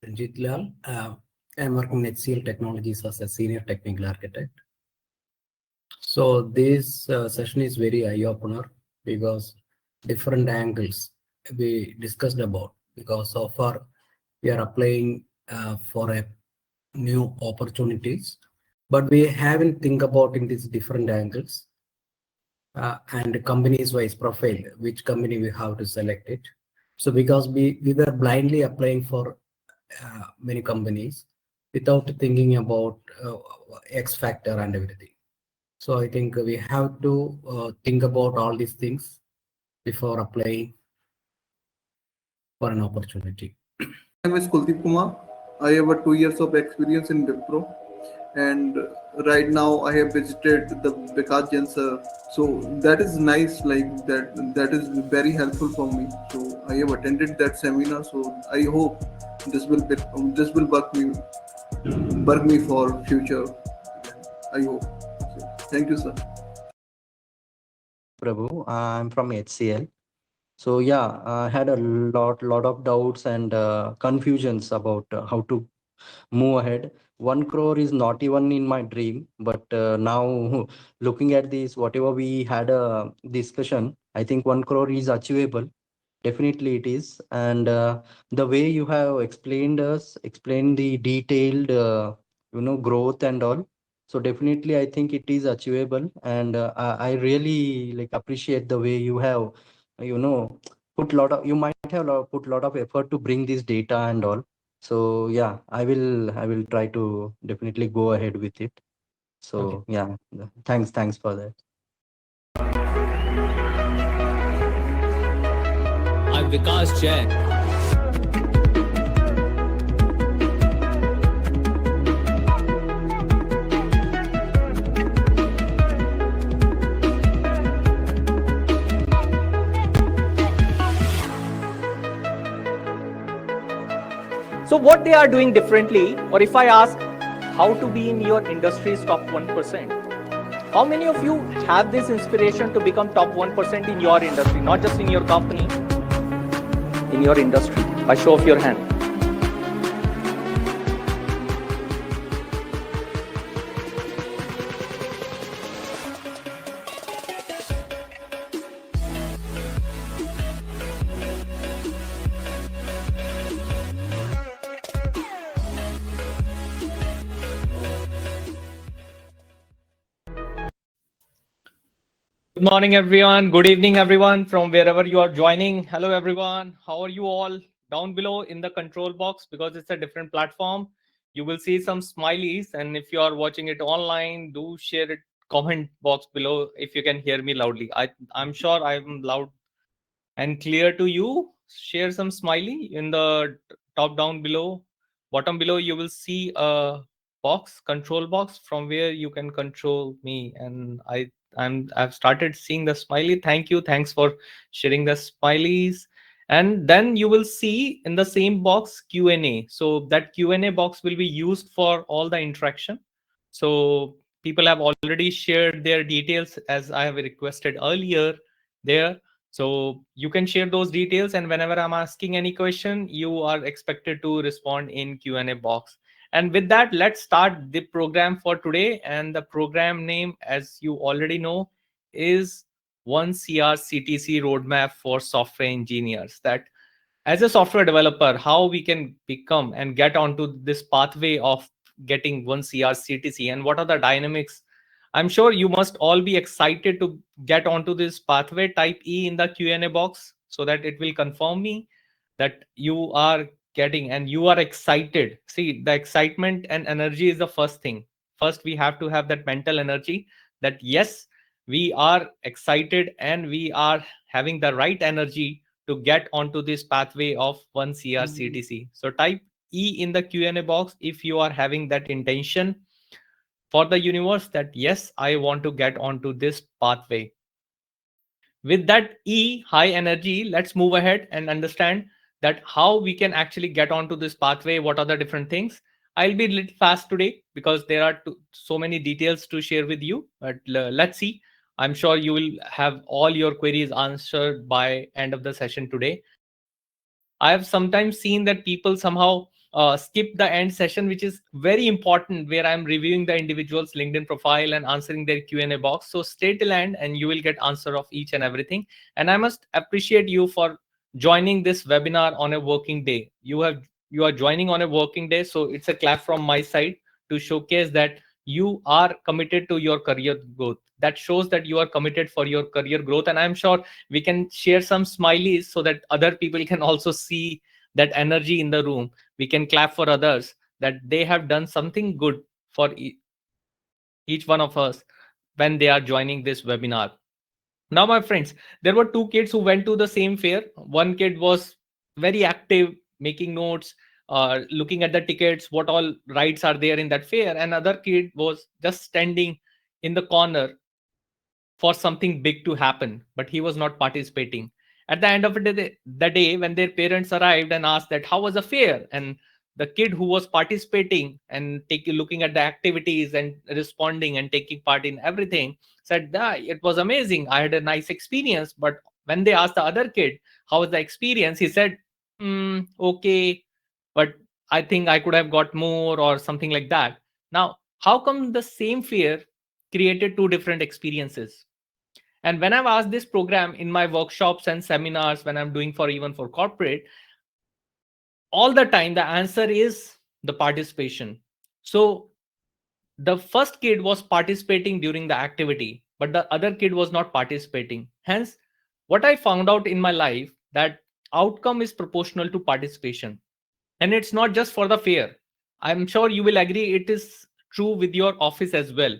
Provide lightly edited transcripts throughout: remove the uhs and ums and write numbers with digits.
Ranjit Lal. I'm working in HCL Technologies as a senior technical architect. So this session is very eye-opener because different angles we discussed about, because so far we are applying for a new opportunities, but we haven't think about in these different angles and companies wise profile, which company we have to select it. So because we were blindly applying for many companies without thinking about X factor and everything. So I think we have to think about all these things before applying for an opportunity. My name is Kuldeep Kumar. I have a 2 years of experience in Wipro, and right now I have visited the Vikas Jain sir. So that is nice, like that is very helpful for me. So I have attended that seminar. So I hope this will work me for future. I hope. So, thank you, sir. Prabhu. I'm from HCL. So yeah, I had a lot of doubts and confusions about how to move ahead. 1 crore is not even in my dream, but now looking at this, whatever we had a discussion, I think 1 crore is achievable. Definitely it is. And the way you have explained the detailed, growth and all. So definitely, I think it is achievable. And I really like appreciate the way you have, you know, you might have put lot of effort to bring this data and all. So yeah, I will try to definitely go ahead with it. So yeah, thanks for that. I'm Vikas Jain. So what they are doing differently, or if I ask how to be in your industry's top 1%, how many of you have this inspiration to become top 1% in your industry, not just in your company, in your industry? By show of your hand. Good morning, everyone. Good evening, everyone, from wherever you are joining. Hello, everyone. How are you all? Down below in the control box, because it's a different platform, you will see some smileys. And if you are watching it online, do share it comment box below if you can hear me loudly. I'm sure I'm loud and clear to you. Share some smiley in the top down below. Bottom below, you will see a box, control box, from where you can control me. And I've started seeing the smiley. Thanks for sharing the smileys. And then you will see in the same box Q&A. So that Q&A box will be used for all the interaction. So people have already shared their details as I have requested earlier there. So you can share those details, and whenever I'm asking any question, you are expected to respond in Q&A box. And with that, let's start the program for today. And the program name, as you already know, is 1CR CTC Roadmap for Software Engineers. That as a software developer, how we can become and get onto this pathway of getting 1CR CTC, and what are the dynamics. I'm sure you must all be excited to get onto this pathway. Type E in the Q&A box so that it will confirm me that you are getting and you are excited. See, the excitement and energy is the first thing. First, we have to have that mental energy that yes, we are excited and we are having the right energy to get onto this pathway of 1CR CTC. So type E in the Q&A box if you are having that intention for the universe that yes, I want to get onto this pathway. With that E, high energy, let's move ahead and understand that how we can actually get onto this pathway. What are the different things? I'll be a little fast today because there are so many details to share with you, but let's see. I'm sure you will have all your queries answered by end of the session today. I have sometimes seen that people somehow skip the end session, which is very important, where I'm reviewing the individual's LinkedIn profile and answering their Q&A box. So stay till end and you will get answer of each and everything. And I must appreciate you for joining this webinar on a working day. You are joining on a working day, so it's a clap from my side to showcase that you are committed to your career growth. That shows that you are committed for your career growth. And I'm sure we can share some smileys so that other people can also see that energy in the room. We can clap for others that they have done something good for each one of us when they are joining this webinar. Now, my friends, there were two kids who went to the same fair. One kid was very active, making notes, looking at the tickets, what all rides are there in that fair. Another kid was just standing in the corner for something big to happen, but he was not participating. At the end of the day, when their parents arrived and asked that how was the fair, and the kid who was participating and looking at the activities and responding and taking part in everything said, it was amazing. I had a nice experience. But when they asked the other kid how was the experience, he said, okay, but I think I could have got more or something like that. Now, how come the same fair created two different experiences? And when I've asked this program in my workshops and seminars, when I'm doing for even for corporate, all the time the answer is the participation. So the first kid was participating during the activity, but the other kid was not participating. Hence, what I found out in my life, that outcome is proportional to participation. And it's not just for the fair. I'm sure you will agree it is true with your office as well.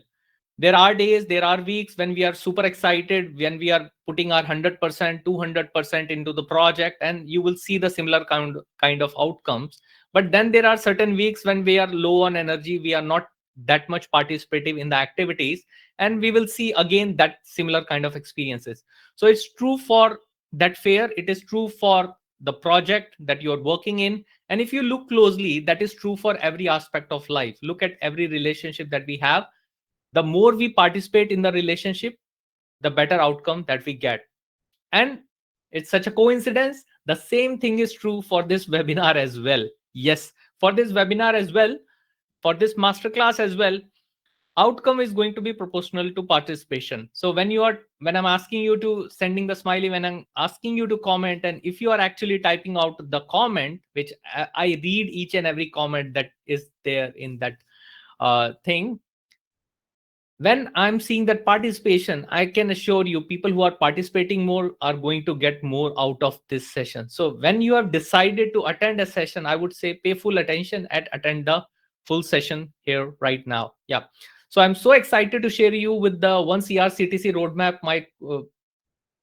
There are days, there are weeks when we are super excited, when we are putting our 100%, 200% into the project, and you will see the similar kind of outcomes. But then there are certain weeks when we are low on energy, we are not that much participative in the activities, and we will see again that similar kind of experiences. So it's true for that fair, it is true for the project that you're working in. And if you look closely, that is true for every aspect of life. Look at every relationship that we have. The more we participate in the relationship, the better outcome that we get. And it's such a coincidence. The same thing is true for this webinar as well. Yes, for this webinar as well, for this masterclass as well, outcome is going to be proportional to participation. So when I'm asking you to sending the smiley, when I'm asking you to comment, and if you are actually typing out the comment, which I read each and every comment that is there in that thing, when I'm seeing that participation, I can assure you people who are participating more are going to get more out of this session. So when you have decided to attend a session, I would say pay full attention and attend the full session here right now. Yeah. So I'm so excited to share you with the 1CR CTC roadmap, my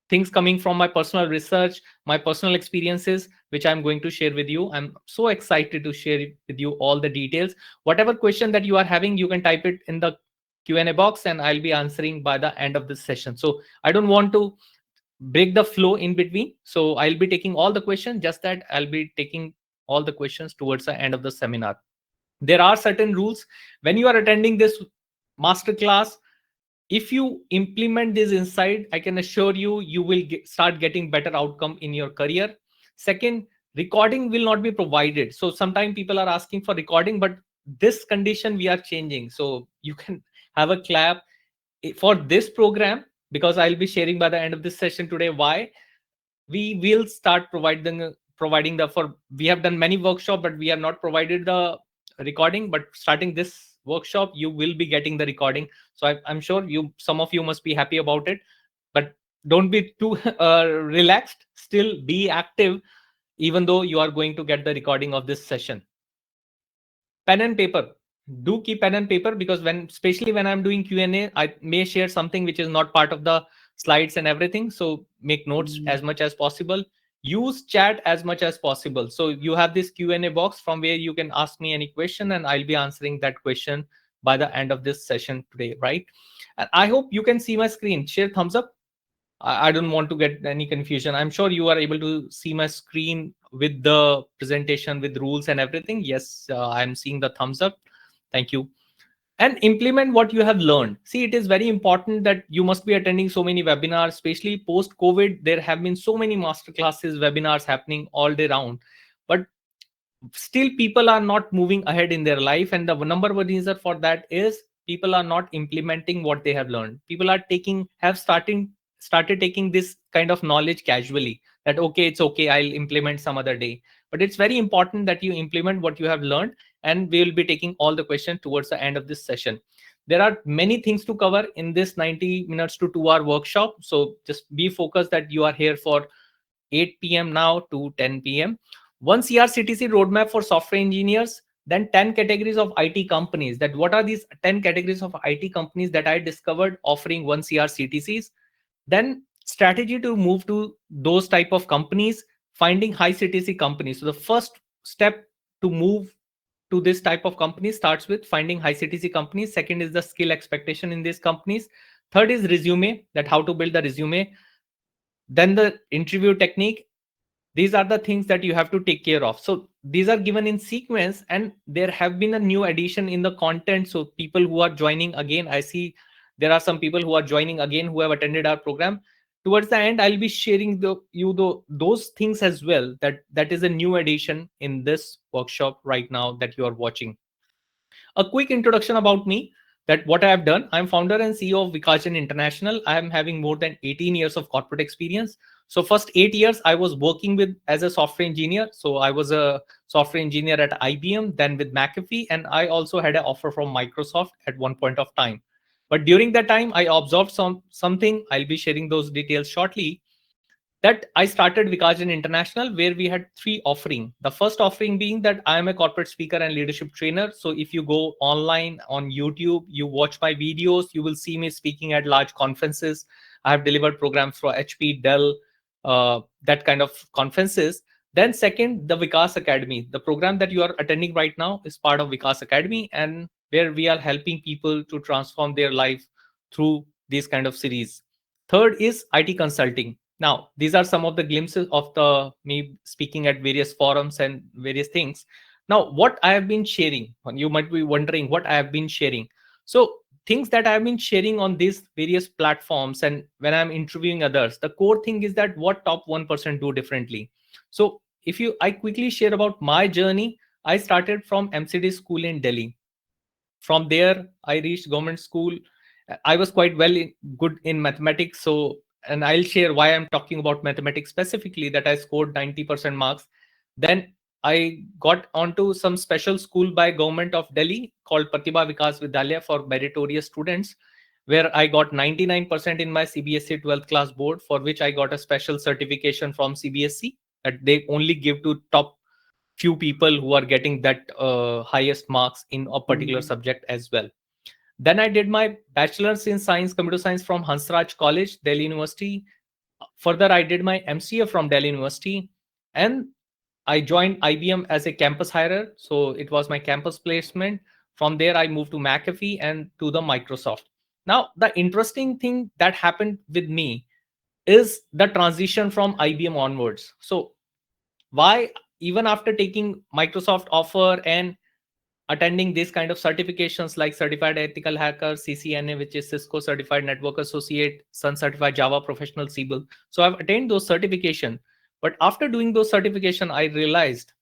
things coming from my personal research, my personal experiences, which I'm going to share with you. I'm so excited to share with you all the details. Whatever question that you are having, you can type it in the Q&A box and I'll be answering by the end of this session. So I don't want to break the flow in between. So I'll be taking all the questions, just that I'll be taking all the questions towards the end of the seminar. There are certain rules. When you are attending this masterclass, if you implement this inside, I can assure you, you will start getting better outcome in your career. Second, recording will not be provided. So sometimes people are asking for recording, but this condition we are changing. So you can have a clap for this program, because I'll be sharing by the end of this session today why we will start providing the, for we have done many workshops, but we have not provided the recording. But starting this workshop, you will be getting the recording. So I'm sure some of you must be happy about it, but don't be too relaxed. Still be active, even though you are going to get the recording of this session. Pen and paper. Do keep pen and paper, because especially when I'm doing Q&A, I may share something which is not part of the slides and everything. So make notes as much as possible. Use chat as much as possible. So you have this Q&A box from where you can ask me any question, and I'll be answering that question by the end of this session today, right? And I hope you can see my screen. Share thumbs up. I don't want to get any confusion. I'm sure you are able to see my screen with the presentation, with rules and everything. Yes, I'm seeing the thumbs up. Thank you. And implement what you have learned. See, it is very important that you must be attending so many webinars, especially post-COVID. There have been so many masterclasses, webinars happening all day round. But still people are not moving ahead in their life, and the number one reason for that is people are not implementing what they have learned. People are started taking this kind of knowledge casually, that okay, it's okay, I'll implement some other day. But it's very important that you implement what you have learned, and we will be taking all the questions towards the end of this session. There are many things to cover in this 90 minutes to 2 hour workshop, so just be focused that you are here for 8 p.m. now to 10 p.m. One CRCTC roadmap for software engineers, then 10 categories of IT companies. That what are these 10 categories of IT companies that I discovered offering one CRCTCs? Then strategy to move to those type of companies, finding high CTC companies. So the first step to move to this type of company starts with finding high CTC companies. Second is the skill expectation in these companies. Third is resume, that how to build the resume. Then the interview technique. These are the things that you have to take care of. So these are given in sequence, and there have been a new addition in the content. So people who are joining again, I see there are some people who are joining again who have attended our program. Towards the end, I'll be sharing those things as well, that is a new addition in this workshop right now that you are watching. A quick introduction about me, that what I have done. I'm founder and CEO of Vikajan International. I am having more than 18 years of corporate experience. So first 8 years I was working with as a software engineer. So I was a software engineer at IBM, then with McAfee, and I also had an offer from Microsoft at one point of time. But during that time, I observed something. I'll be sharing those details shortly, that I started Vikajan International, where we had 3 offering. The first offering being that I am a corporate speaker and leadership trainer. So if you go online on YouTube, you watch my videos, you will see me speaking at large conferences. I have delivered programs for HP, Dell, that kind of conferences. Then second, the Vikas Academy. The program that you are attending right now is part of Vikas Academy, and where we are helping people to transform their life through these kind of series. Third is IT consulting. Now, these are some of the glimpses of the me speaking at various forums and various things. Now, what I have been sharing, and you might be wondering what I have been sharing. So things that I have been sharing on these various platforms, and when I'm interviewing others, the core thing is that what top 1% do differently. So I quickly share about my journey. I started from MCD school in Delhi. From there, I reached government school. I was quite good in mathematics. So, and I'll share why I'm talking about mathematics specifically, that I scored 90% marks. Then I got onto some special school by government of Delhi called Pratibha Vikas Vidyalaya for meritorious students, where I got 99% in my CBSE 12th class board, for which I got a special certification from CBSE that they only give to top few people who are getting that highest marks in a particular subject as well. Then I did my bachelor's in science, computer science from Hansraj College, Delhi University. Further, I did my MCA from Delhi University, and I joined IBM as a campus hirer. So it was my campus placement. From there, I moved to McAfee and to the Microsoft. Now, the interesting thing that happened with me is the transition from IBM onwards. So why, even after taking Microsoft offer and attending this kind of certifications like certified ethical hacker, CCNA, which is Cisco certified network associate, Sun certified Java professional, Siebel. So I've attained those certification. But after doing those certification, I realized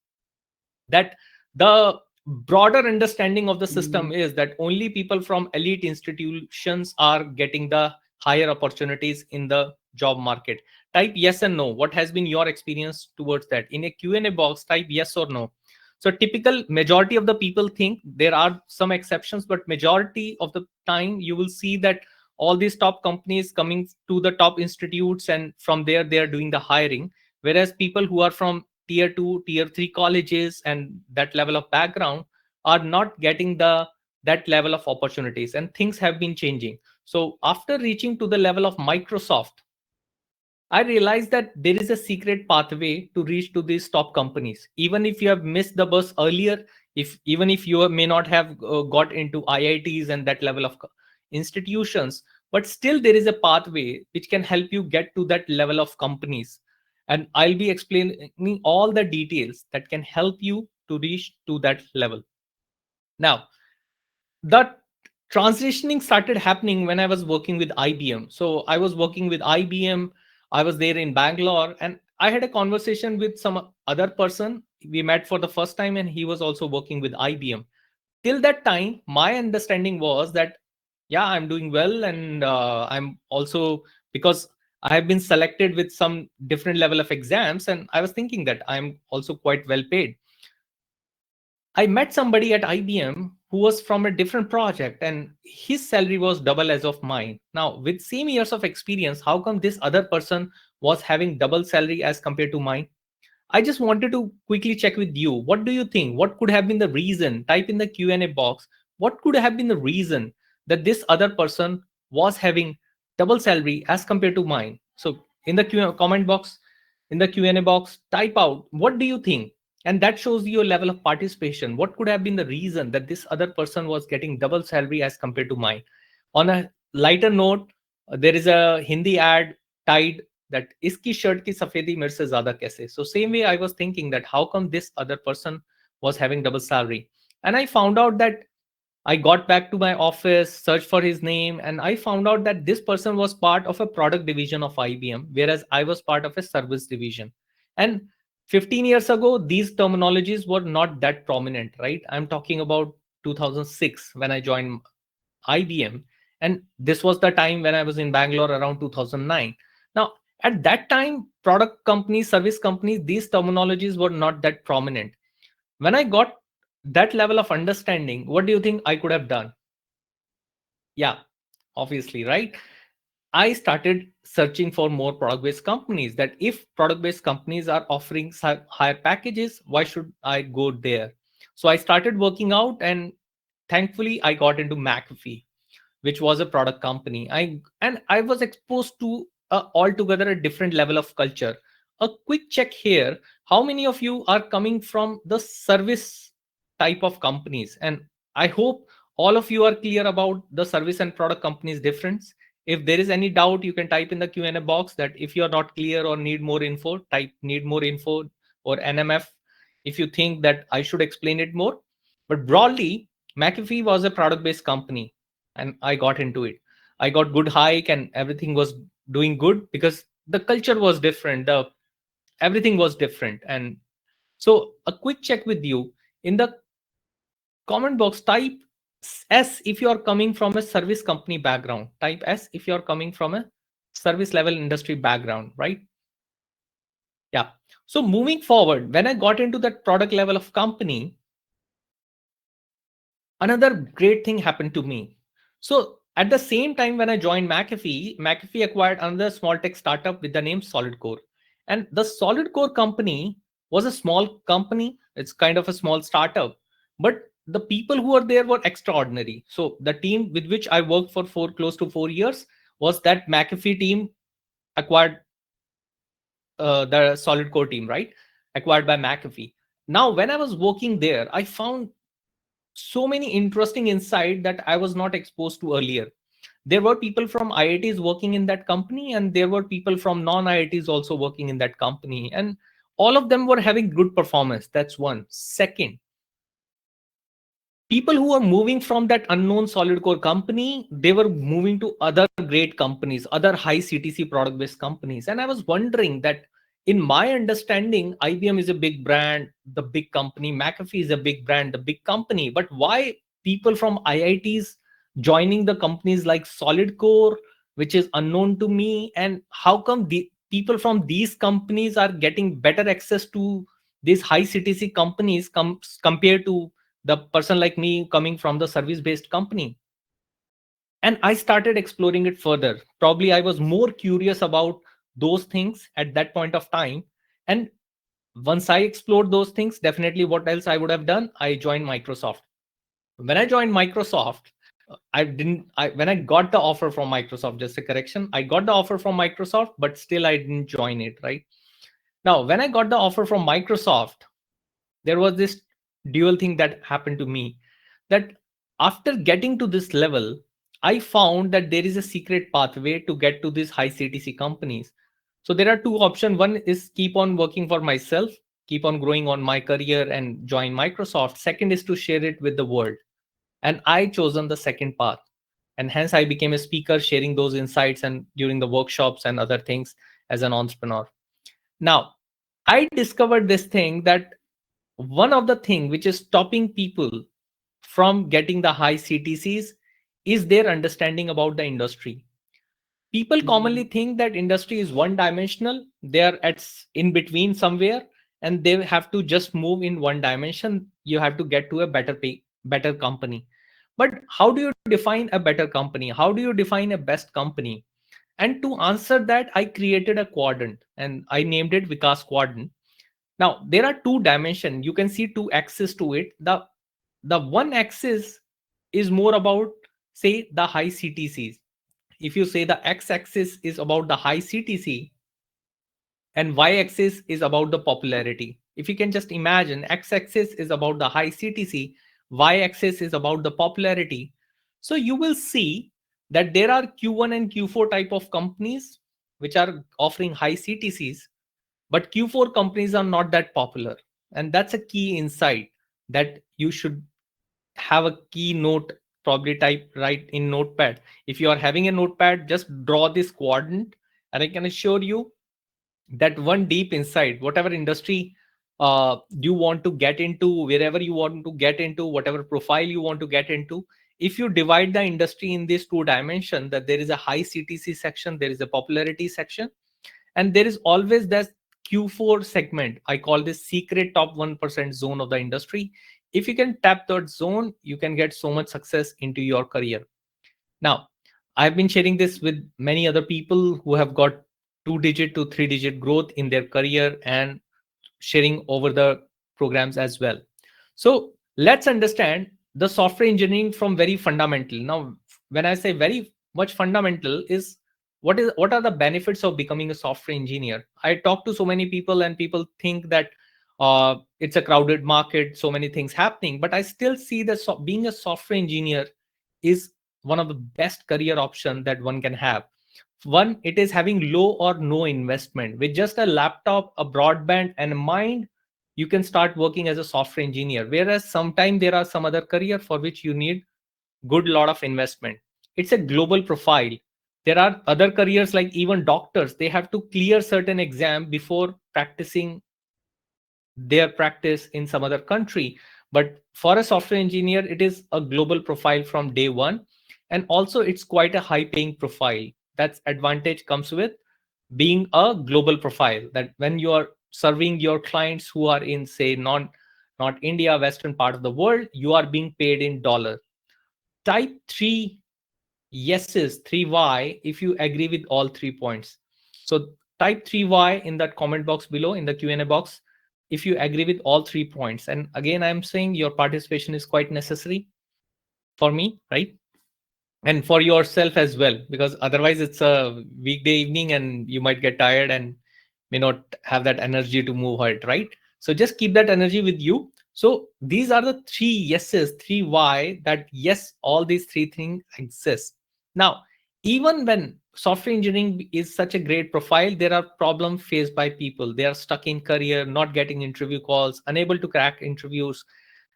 that the broader understanding of the system is that only people from elite institutions are getting the higher opportunities in the job market. Type yes and no. What has been your experience towards that? In a Q&A box, type yes or no. So typical majority of the people think, there are some exceptions, but majority of the time you will see that all these top companies coming to the top institutes, and from there they are doing the hiring. Whereas people who are from tier 2, tier 3 colleges and that level of background are not getting that level of opportunities, and things have been changing. So after reaching to the level of Microsoft, I realized that there is a secret pathway to reach to these top companies. Even if you have missed the bus earlier, even if you may not have got into IITs and that level of institutions, but still there is a pathway which can help you get to that level of companies. And I'll be explaining all the details that can help you to reach to that level. Now, that transitioning started happening when I was working with IBM. So I was working with IBM. I was there in Bangalore, and I had a conversation with some other person. we met for the first time, and he was also working with IBM. Till that time, my understanding was that, yeah, I'm doing well, and I'm also, because I have been selected with some different level of exams, and I was thinking that I'm also quite well paid. I met somebody at IBM who was from a different project, and his salary was double as of mine. Now, with same years of experience, how come this other person was having double salary as compared to mine? I just wanted to quickly check with you. What do you think? What could have been the reason? Type in the Q&A box. What could have been the reason that this other person was having double salary as compared to mine? So in the comment box, in the Q&A box, type out, what do you think? And that shows your level of participation. What could have been the reason that this other person was getting double salary as compared to mine? On a lighter note, there is a Hindi ad tied that iski shirt ki safedi mere se zyada kaise. So same way I was thinking that how come this other person was having double salary? And I found out that I got back to my office, searched for his name, and I found out that this person was part of a product division of IBM, whereas I was part of a service division. And 15 years ago, these terminologies were not that prominent, right? I'm talking about 2006 when I joined IBM. And this was the time when I was in Bangalore around 2009. Now, at that time, product companies, service companies, these terminologies were not that prominent. When I got that level of understanding, what do you think I could have done? Yeah, obviously, right? I started searching for more product-based companies, that if product-based companies are offering higher packages, why should I go there? So I started working out, and thankfully I got into McAfee, which was a product company. I was exposed to altogether a different level of culture. A quick check here. How many of you are coming from the service type of companies? And I hope all of you are clear about the service and product companies difference. If there is any doubt, you can type in the Q&A box that if you are not clear or need more info, type need more info or NMF if you think that I should explain it more. But broadly, McAfee was a product-based company, and I got into it. I got good hike, and everything was doing good because the culture was different. Everything was different. And so a quick check with you in the comment box, type S if you are coming from a service company background. Type S if you are coming from a service level industry background, right? Yeah. So moving forward, when I got into that product level of company, another great thing happened to me. So at the same time, when I joined McAfee, McAfee acquired another small tech startup with the name SolidCore. And the SolidCore company was a small company. It's kind of a small startup, but the people who were there were extraordinary. So the team with which I worked for close to 4 years was that McAfee team acquired the SolidCore team, right? Acquired by McAfee. Now, when I was working there, I found so many interesting insight that I was not exposed to earlier. There were people from IITs working in that company, and there were people from non-IITs also working in that company. And all of them were having good performance. That's one. Second, people who are moving from that unknown SolidCore company, they were moving to other great companies, other high CTC product-based companies. And I was wondering that, in my understanding, IBM is a big brand, the big company. McAfee is a big brand, the big company. But why people from IITs joining the companies like SolidCore, which is unknown to me? And how come the people from these companies are getting better access to these high CTC companies compared to the person like me coming from the service based company? And I started exploring it further. Probably I was more curious about those things at that point of time. And once I explored those things, definitely what else I would have done? I joined Microsoft. When I joined Microsoft, when I got the offer from Microsoft, just a correction, I got the offer from Microsoft, but still I didn't join it, right? Now, when I got the offer from Microsoft, there was this dual thing that happened to me, that after getting to this level, I found that there is a secret pathway to get to these high CTC companies. So there are two options. One is keep on working for myself, keep on growing on my career and join Microsoft. Second is to share it with the world. And I chosen the second path. And hence I became a speaker, sharing those insights and during the workshops and other things as an entrepreneur. Now, I discovered this thing that one of the thing which is stopping people from getting the high CTCs is their understanding about the industry. People commonly think that industry is one dimensional, they are in between somewhere, and they have to just move in one dimension. You have to get to a better company. But how do you define a better company? How do you define a best company? And to answer that, I created a quadrant and I named it Vikas quadrant. Now there are two dimensions, you can see two axes to it. The one axis is more about, say, the high CTCs. If you say the x-axis is about the high CTC and y-axis is about the popularity, if you can just imagine, x-axis is about the high CTC, y-axis is about the popularity. So you will see that there are Q1 and Q4 type of companies which are offering high CTCs, but Q4 companies are not that popular. And that's a key insight that you should have a keynote, probably type right in notepad. If you are having a notepad, just draw this quadrant, and I can assure you that one deep inside, whatever industry you want to get into, wherever you want to get into, whatever profile you want to get into, if you divide the industry in these two dimensions, that there is a high CTC section, there is a popularity section, and there is always that Q4 segment. I call this secret top 1% zone of the industry. If you can tap that zone, you can get so much success into your career. Now, I've been sharing this with many other people who have got 2-digit to 3-digit growth in their career and sharing over the programs as well. So let's understand the software engineering from very fundamental. Now, when I say very much fundamental, is what are the benefits of becoming a software engineer? I talk to so many people and people think that it's a crowded market, so many things happening, but I still see that being a software engineer is one of the best career option that one can have. One, it is having low or no investment. With just a laptop, a broadband, and a mind, you can start working as a software engineer. Whereas sometimes there are some other career for which you need good lot of investment. It's a global profile. There are other careers like even doctors. They have to clear certain exam before practicing their practice in some other country. But for a software engineer, it is a global profile from day one. And also it's quite a high paying profile. That's advantage comes with being a global profile, that when you are serving your clients who are in, say, not India, western part of the world, you are being paid in dollar. Type 3 yeses, 3y, if you agree with all 3 points. So type 3y in that comment box below, in the Q&A box, if you agree with all 3 points. And again, I'm saying your participation is quite necessary for me, right? And for yourself as well, because otherwise it's a weekday evening and you might get tired and may not have that energy to move ahead, right? So just keep that energy with you. So these are the 3 yeses, 3y, that yes, all these 3 things exist. Now, even when software engineering is such a great profile, there are problems faced by people. They are stuck in career, not getting interview calls, unable to crack interviews,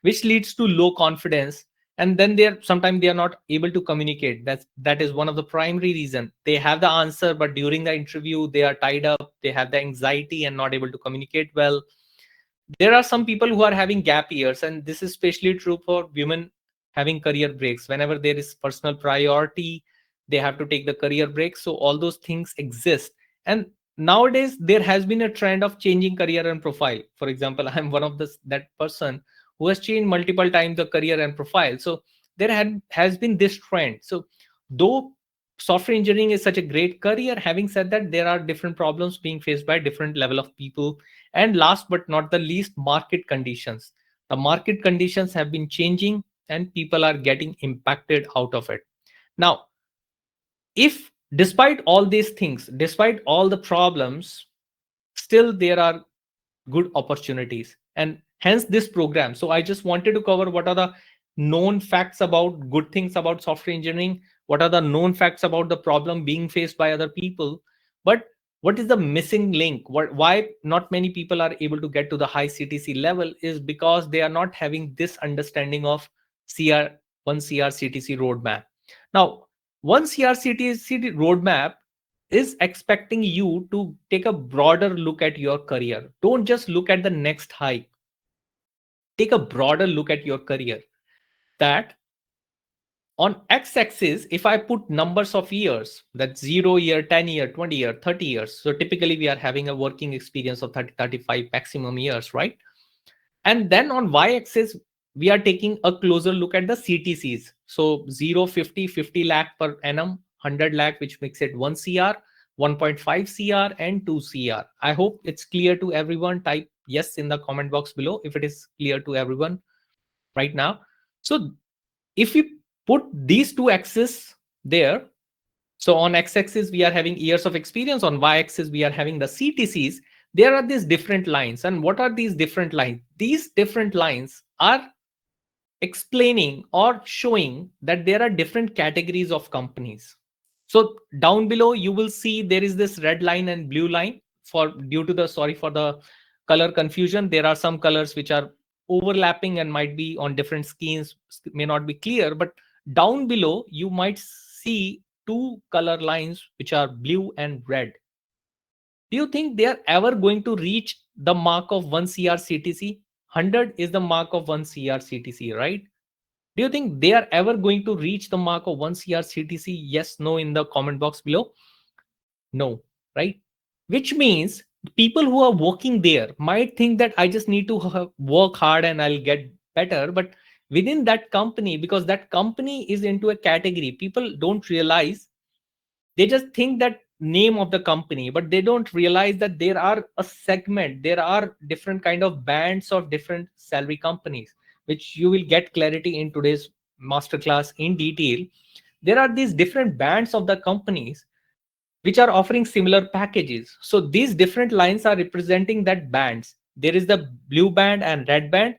which leads to low confidence. And then sometimes they are not able to communicate. That is one of the primary reason. They have the answer, but during the interview they are tied up, they have the anxiety and not able to communicate well. There are some people who are having gap years, and this is especially true for women having career breaks. Whenever there is personal priority, they have to take the career break. So all those things exist. And nowadays there has been a trend of changing career and profile. For example, I'm one of that person who has changed multiple times the career and profile. So there has been this trend. So though software engineering is such a great career, having said that, there are different problems being faced by different level of people. And last but not the least, market conditions. The market conditions have been changing and people are getting impacted out of it. Now, if despite all these things, despite all the problems, still there are good opportunities, and hence this program. So I just wanted to cover what are the known facts about good things about software engineering, what are the known facts about the problem being faced by other people, but what is the missing link, why not many people are able to get to the high CTC level, is because they are not having this understanding of one CRCTC roadmap. Now, one CRCTC roadmap is expecting you to take a broader look at your career. Don't just look at the next hike. take a broader look at your career. That on x-axis, if I put numbers of years, that's 0 year, 10 year, 20 year, 30 years. So typically we are having a working experience of 30, 35 maximum years, right? And then on y-axis, we are taking a closer look at the CTCs. So 0, 50, 50 lakh per annum, 100 lakh, which makes it 1 CR, 1.5 CR and 2 CR. I hope it's clear to everyone. Type yes in the comment box below if it is clear to everyone right now. So if we put these two axes there, so on x-axis we are having years of experience, on y-axis we are having the CTCs. There are these different lines. And what are these different lines? These different lines are explaining or showing that there are different categories of companies. So down below you will see there is this red line and blue line. For due to the, sorry for the color confusion, there are some colors which are overlapping and might be on different schemes, may not be clear, but down below you might see two color lines which are blue and red. Do you think they are ever going to reach the mark of 1 CR CTC? 100 is the mark of 1 CR CTC, right? Do you think they are ever going to reach the mark of 1 CR CTC? Yes, no, in the comment box below. No, right? Which means people who are working there might think that I just need to work hard and I'll get better. But within that company, because that company is into a category, people don't realize. They just think that name of the company, but they don't realize that there are a segment, there are different kind of bands of different salary companies, which you will get clarity in today's masterclass in detail. There are these different bands of the companies which are offering similar packages. So these different lines are representing that bands. There is the blue band and red band,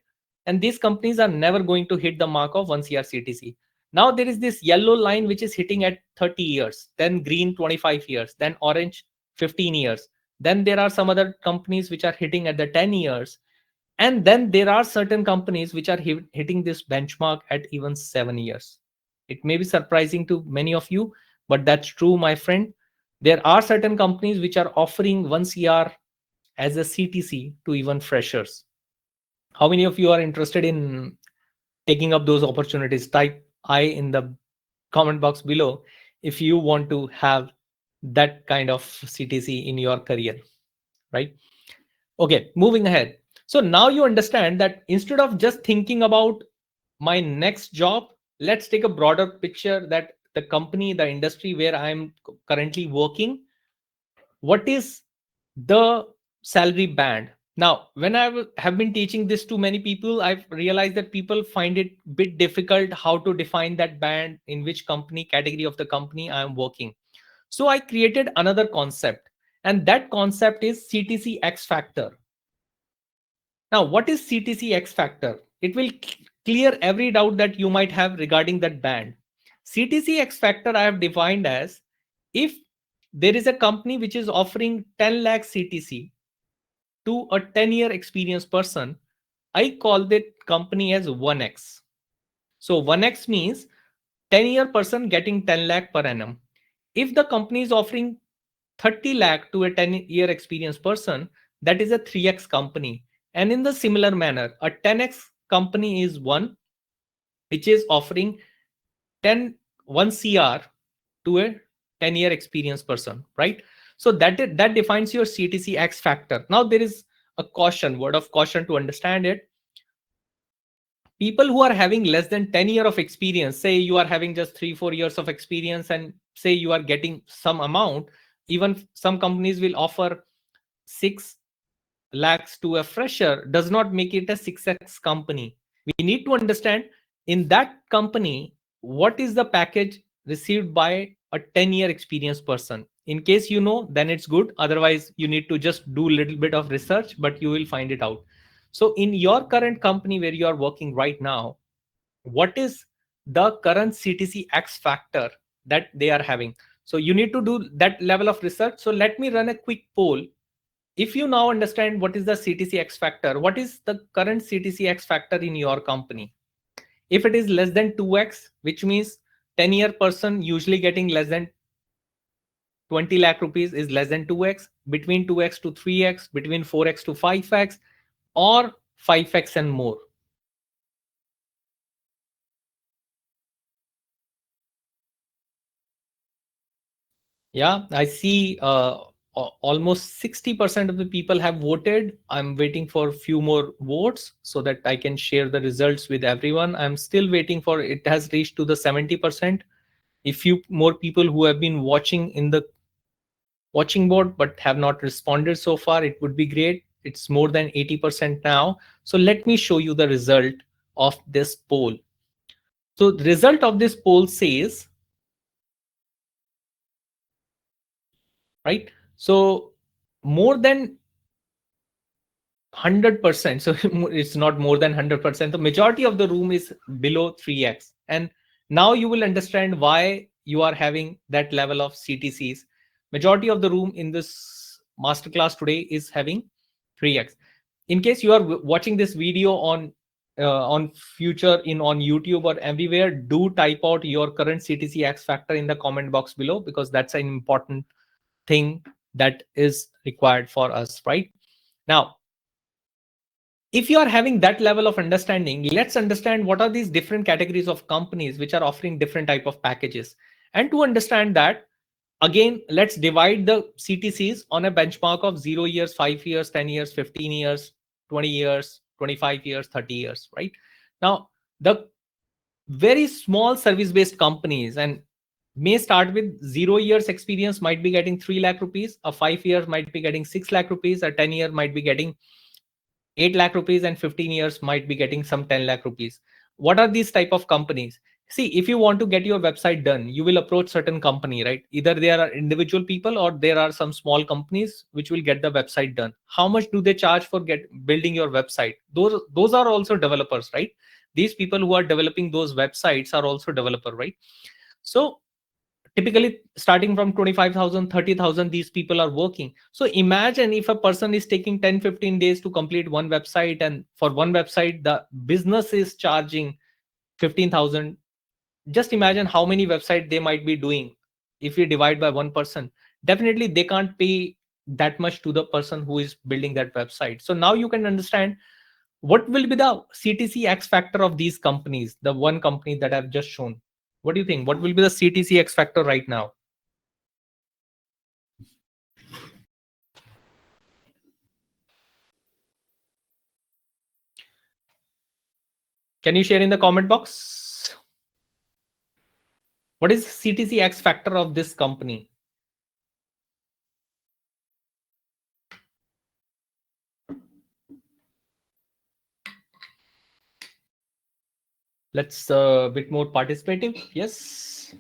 and these companies are never going to hit the mark of 1 CR CTC. Now there is this yellow line which is hitting at 30 years, then green 25 years, then orange 15 years. Then there are some other companies which are hitting at the 10 years. And then there are certain companies which are hitting this benchmark at even 7 years. It may be surprising to many of you, but that's true, my friend. There are certain companies which are offering 1 CR as a CTC to even freshers. How many of you are interested in taking up those opportunities? Type I in the comment box below if you want to have that kind of CTC in your career, right? Okay, moving ahead. So now you understand that instead of just thinking about my next job, let's take a broader picture that the company, the industry where I'm currently working, what is the salary band? Now, when I have been teaching this to many people, I've realized that people find it a bit difficult how to define that band, in which company, category of the company I am working. So I created another concept, and that concept is CTC X factor. Now, what is CTC X factor? It will clear every doubt that you might have regarding that band. CTC X factor I have defined as, if there is a company which is offering 10 lakh CTC to a 10-year experienced person, I call that company as 1x. So 1x means 10-year person getting 10 lakh per annum. If the company is offering 30 lakh to a 10-year experienced person, that is a 3x company. And in the similar manner, a 10x company is one which is offering 1 CR to a 10-year experienced person, right? So that defines your CTC X factor. Now there is a caution, word of caution to understand it. People who are having less than 10 years of experience, say you are having just 3-4 years of experience, and say you are getting some amount, even some companies will offer 6 lakhs to a fresher, does not make it a 6x company. We need to understand in that company what is the package received by a 10-year experienced person. In case you know, then it's good. Otherwise, you need to just do a little bit of research, but you will find it out. So in your current company where you are working right now, what is the current CTC X factor that they are having? So you need to do that level of research. So let me run a quick poll. If you now understand what is the CTC X factor, what is the current CTC X factor in your company? If it is less than 2x, which means 10-year person usually getting less than 20 lakh rupees is less than 2x, between 2x to 3x, between 4x to 5x, or 5x and more. Yeah, I see almost 60% of the people have voted. I'm waiting for a few more votes so that I can share the results with everyone. I'm still waiting for it has reached to the 70%. If few more people who have been watching in the watching board but have not responded so far, it would be great. It's more than 80% now. So let me show you the result of this poll. So the result of this poll says, right? So more than 100%. So it's not more than 100%. The majority of the room is below 3x. And now you will understand why you are having that level of CTCs. Majority of the room in this masterclass today is having 3x. In case you are watching this video on future in on YouTube or everywhere, do type out your current CTC X factor in the comment box below, because that's an important thing that is required for us right now. If you are having that level of understanding, let's understand what are these different categories of companies which are offering different type of packages. And to understand that, again, let's divide the CTCs on a benchmark of 0 years, 5 years, 10 years, 15 years, 20 years, 25 years, 30 years, right? Now, the very small service-based companies and may start with 0 years experience might be getting 3 lakh rupees, a 5 years might be getting 6 lakh rupees, a 10 year might be getting 8 lakh rupees, and 15 years might be getting some 10 lakh rupees. What are these type of companies? See, if you want to get your website done, you will approach certain company, right? Either there are individual people or there are some small companies which will get the website done. How much do they charge for building your website? Those are also developers, right? These people who are developing those websites are also developer, right? So typically starting from 25,000, 30,000, these people are working. So imagine if a person is taking 10-15 days to complete one website, and for one website the business is charging 15,000. Just imagine how many websites they might be doing. If we divide by one person, definitely they can't pay that much to the person who is building that website. So now you can understand what will be the CTC X factor of these companies, the one company that I've just shown. What do you think? What will be the CTC X factor right now? Can you share in the comment box? What is CTC X factor of this company? Let's a bit more participative. Yes.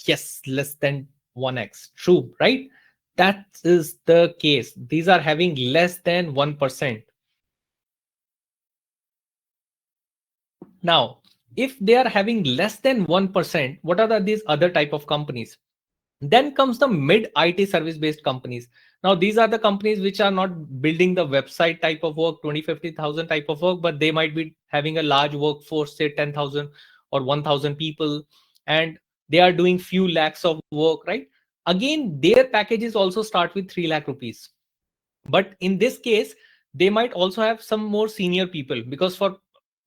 Yes, less than 1x. True, right? That is the case. These are having less than 1%. Now, if they are having less than 1%, what are these other type of companies? Then comes the mid IT service based companies. Now, these are the companies which are not building the website type of work, 20-50,000 type of work, but they might be having a large workforce, say 10,000 or 1,000 people, and they are doing few lakhs of work, right? Again, their packages also start with 3 lakh rupees. But in this case, they might also have some more senior people, because for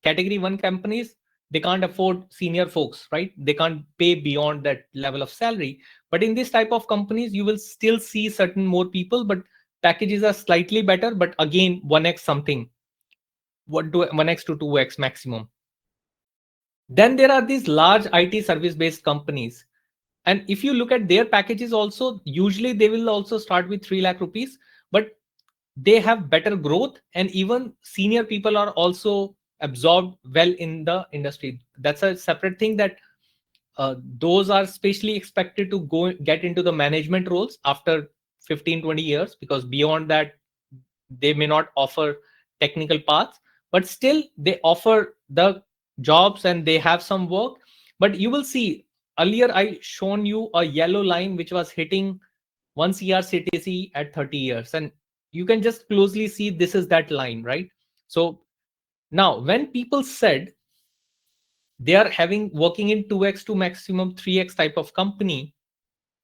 category 1 companies, they can't afford senior folks, right? They can't pay beyond that level of salary. But in this type of companies, you will still see certain more people, but packages are slightly better, but again 1x something, what do 1x to 2x maximum. Then there are these large IT service based companies, and if you look at their packages also, usually they will also start with 3 lakh rupees, but they have better growth, and even senior people are also absorbed well in the industry. That's a separate thing, that those are specially expected to go get into the management roles after 15-20 years, because beyond that they may not offer technical paths, but still they offer the jobs and they have some work. But you will see, earlier I shown you a yellow line which was hitting 1 CR CTC at 30 years, and you can just closely see this is that line, right? So now when people said they are having working in 2x to maximum 3x type of company,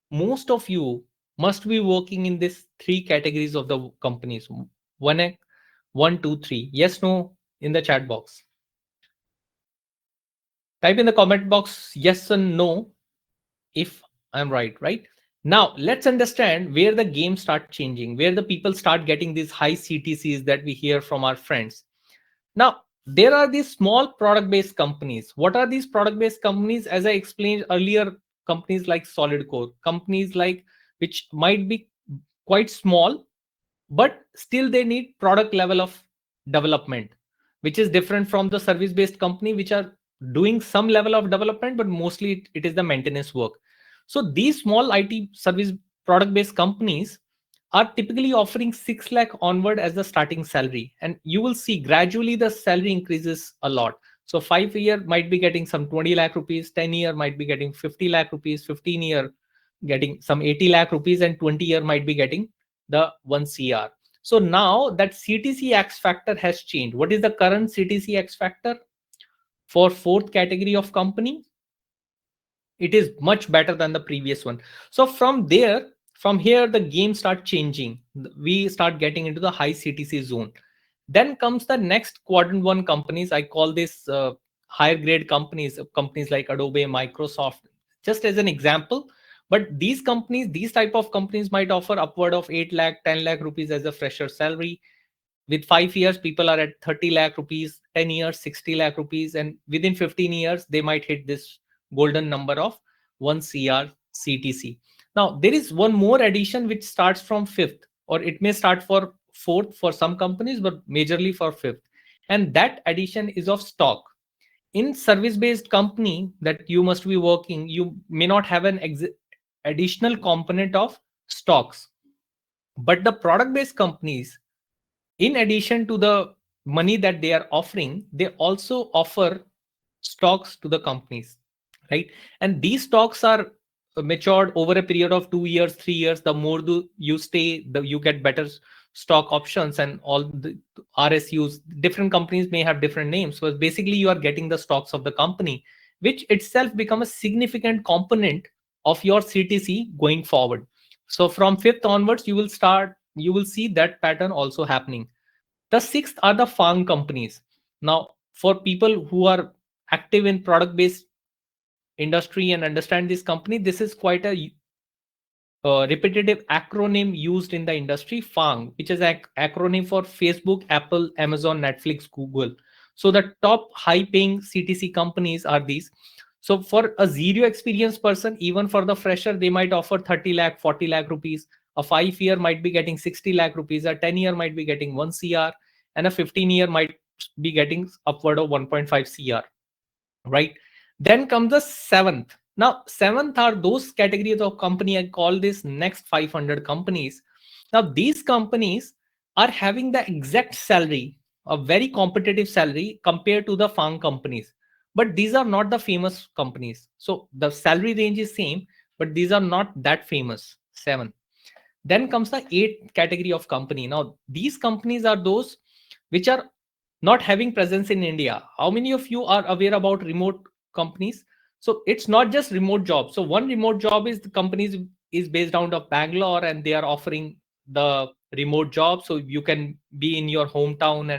most of you must be working in this three categories of the companies. 1x, 1, 2, 3. Yes, no in the chat box. Type in the comment box yes and no if I'm right? Now let's understand where the game start changing, where the people start getting these high CTCs that we hear from our friends. Now, there are these small product based companies. What are these product based companies? As I explained earlier, companies like Solid Core, companies like which might be quite small, but still they need product level of development, which is different from the service based company, which are doing some level of development, but mostly it is the maintenance work. So these small IT service product based companies are typically offering 6 lakh onward as the starting salary, and you will see gradually the salary increases a lot. So 5 year might be getting some 20 lakh rupees, 10 year might be getting 50 lakh rupees, 15 year getting some 80 lakh rupees, and 20 year might be getting the 1 CR. So now that CTC X factor has changed. What is the current CTC X factor for fourth category of company? It is much better than the previous one. So from here the game start changing. We start getting into the high CTC zone. Then comes the next quadrant one companies. I call this higher grade companies, companies like Adobe, Microsoft, just as an example. But these type of companies might offer upward of 8 lakh, 10 lakh rupees as a fresher salary. With 5 years, people are at 30 lakh rupees, 10 years, 60 lakh rupees, and within 15 years, they might hit this golden number of 1 CR CTC. Now, there is one more addition which starts from fifth, or it may start for fourth for some companies, but majorly for fifth. And that addition is of stock. In service-based company that you must be working, you may not have an additional component of stocks. But the product-based companies, in addition to the money that they are offering, they also offer stocks to the companies, right? And these stocks are matured over a period of 2 years, 3 years. The more do you stay, the you get better stock options and all the RSUs. Different companies may have different names. So basically you are getting the stocks of the company, which itself become a significant component of your CTC going forward. So from fifth onwards, you will see that pattern also happening. The sixth are the FAANG companies. Now, for people who are active in product based industry and understand this company, this is quite a repetitive acronym used in the industry. FAANG, which is an acronym for Facebook, Apple, Amazon, Netflix, Google. So the top high paying CTC companies are these. So for a zero experience person, even for the fresher, they might offer 30 lakh, 40 lakh rupees. A 5 year might be getting 60 lakh rupees. A 10 year might be getting 1 CR, and a 15 year might be getting upward of 1.5 CR, right? Then comes the seventh. Now, seventh are those categories of company. I call this next 500 companies. Now, these companies are having the exact salary, a very competitive salary compared to the FAANG companies. But these are not the famous companies. So the salary range is same, but these are not that famous. Seven. Then comes the eighth category of company. Now, these companies are those which are not having presence in India. How many of you are aware about remote companies? So it's not just remote jobs. So one remote job is the companies is based out of Bangalore and they are offering the remote job. So you can be in your hometown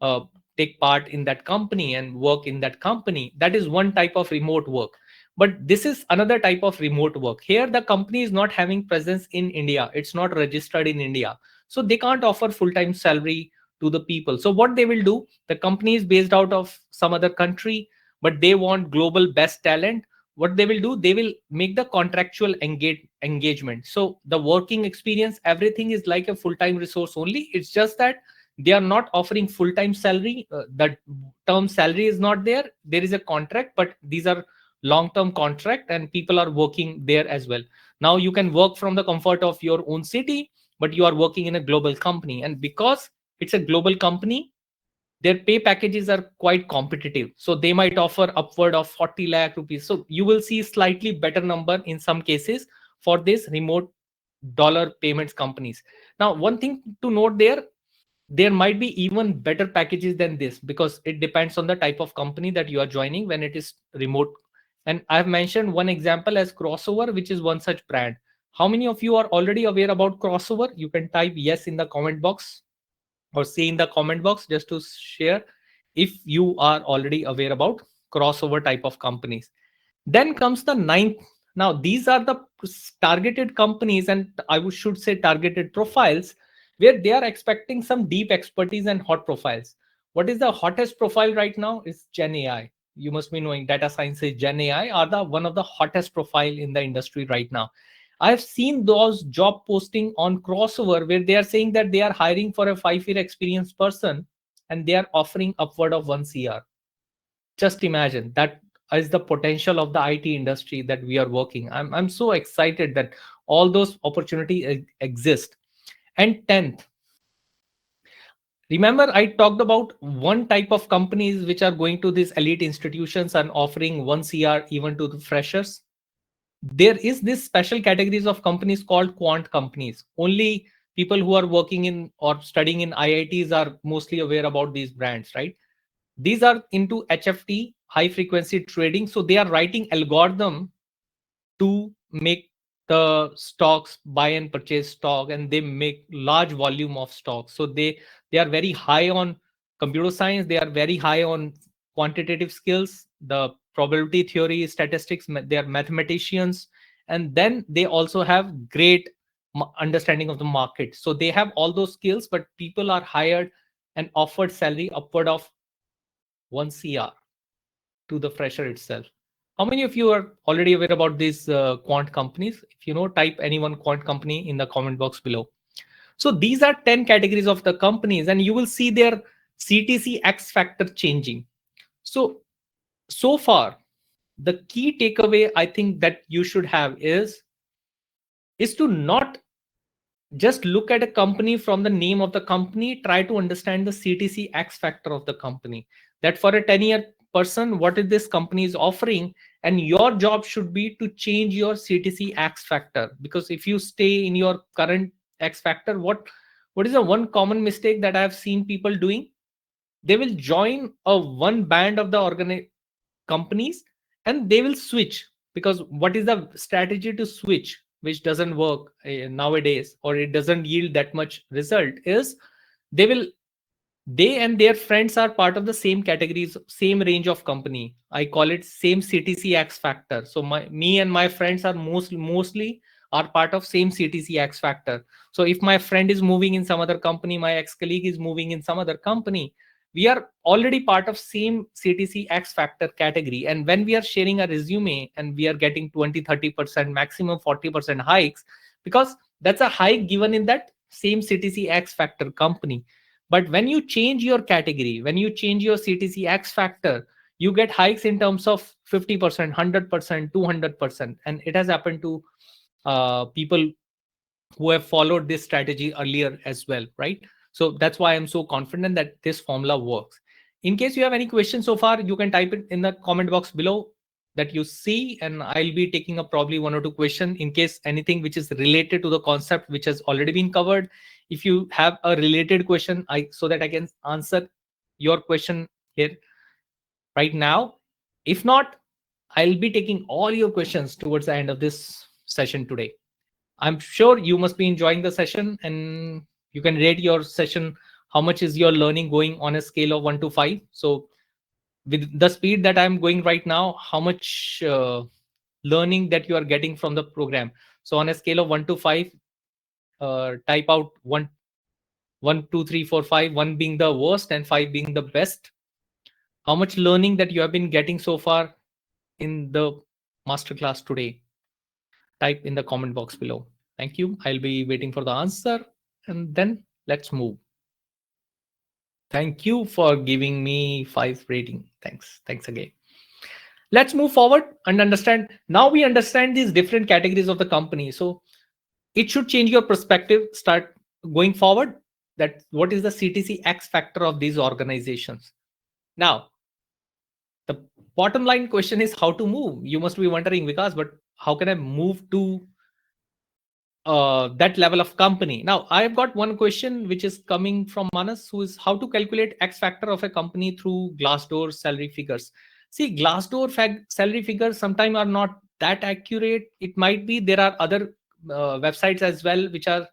and take part in that company and work in that company. That is one type of remote work. But this is another type of remote work. Here, the company is not having presence in India. It's not registered in India. So they can't offer full-time salary to the people. So what they will do, the company is based out of some other country, but they want global best talent. What they will do, they will make the contractual engagement. So the working experience, everything is like a full-time resource only. It's just that they are not offering full-time salary. The term salary is not there. There is a contract, but these are long-term contract and people are working there as well. Now you can work from the comfort of your own city, but you are working in a global company. And because it's a global company, their pay packages are quite competitive. So they might offer upward of 40 lakh rupees. So you will see slightly better number in some cases for this remote dollar payments companies. Now, one thing to note there might be even better packages than this because it depends on the type of company that you are joining when it is remote. And I've mentioned one example as Crossover, which is one such brand. How many of you are already aware about Crossover? You can type yes in the comment box or say in the comment box just to share if you are already aware about Crossover type of companies. Then comes the ninth Now, these are the targeted companies, and should say targeted profiles, where they are expecting some deep expertise and hot profiles. What is the hottest profile right now? Is Gen AI. You must be knowing data sciences, Gen AI are the one of the hottest profile in the industry right now. I've seen those job posting on Crossover where they are saying that they are hiring for a 5-year experienced person and they are offering upward of 1 CR. Just imagine that is the potential of the IT industry that we are working. I'm so excited that all those opportunities exist. And 10th, remember I talked about one type of companies which are going to these elite institutions and offering 1 CR even to the freshers. There is this special categories of companies called quant companies. Only people who are working in or studying in IITs are mostly aware about these brands, right? These are into HFT, high frequency trading. So they are writing algorithm to make the stocks, buy and purchase stock, and they make large volume of stocks. So they are very high on computer science. They are very high on quantitative skills, the probability theory, statistics. They are mathematicians, and then they also have great understanding of the market. So they have all those skills, but people are hired and offered salary upward of 1 CR to the fresher itself. How many of you are already aware about these quant companies? If you know, type any one quant company in the comment box below. So these are 10 categories of the companies, and you will see their CTC X factor changing. So far, the key takeaway I think that you should have is to not just look at a company from the name of the company. Try to understand the CTC X factor of the company. That for a 10-year person, what is this company is offering, and your job should be to change your CTC X factor. Because if you stay in your current X factor, what is the one common mistake that I have seen people doing? They will join a one band of the companies and they will switch. Because what is the strategy to switch, which doesn't work nowadays, or it doesn't yield that much result, is they and their friends are part of the same categories, same range of company. I call it same CTC X factor. So me and my friends are mostly are part of same CTC X factor. So if my friend is moving in some other company, my ex-colleague is moving in some other company, we are already part of same CTC X factor category. And when we are sharing a resume and we are getting 20-30%, maximum 40% hikes, because that's a hike given in that same CTC X factor company. But when you change your category, when you change your CTC X factor, you get hikes in terms of 50%, 100%, 200%. And it has happened to people who have followed this strategy earlier as well, right? So that's why I'm so confident that this formula works. In case you have any questions so far, you can type it in the comment box below that you see, and I'll be taking up probably 1 or 2 questions in case anything which is related to the concept which has already been covered. If you have a related question, so that I can answer your question here right now. If not, I'll be taking all your questions towards the end of this session today. I'm sure you must be enjoying the session, and you can rate your session. How much is your learning going on a scale of 1 to 5? So with the speed that I'm going right now, how much learning that you are getting from the program? So on a scale of 1 to 5, type out 1, 2, 3, 4, 5, 1 being the worst and 5 being the best. How much learning that you have been getting so far in the masterclass today? Type in the comment box below. Thank you. I'll be waiting for the answer, and then let's move. Thank you for giving me 5 rating. Thanks again. Let's move forward and understand. Now we understand these different categories of the company. So it should change your perspective. Start going forward. That what is the CTC X factor of these organizations? Now, the bottom line question is how to move. You must be wondering, Vikas, but how can I move to that level of company? Now, I've got one question which is coming from Manas, who is how to calculate X factor of a company through Glassdoor salary figures. See, Glassdoor salary figures sometimes are not that accurate. It might be there are other websites as well which are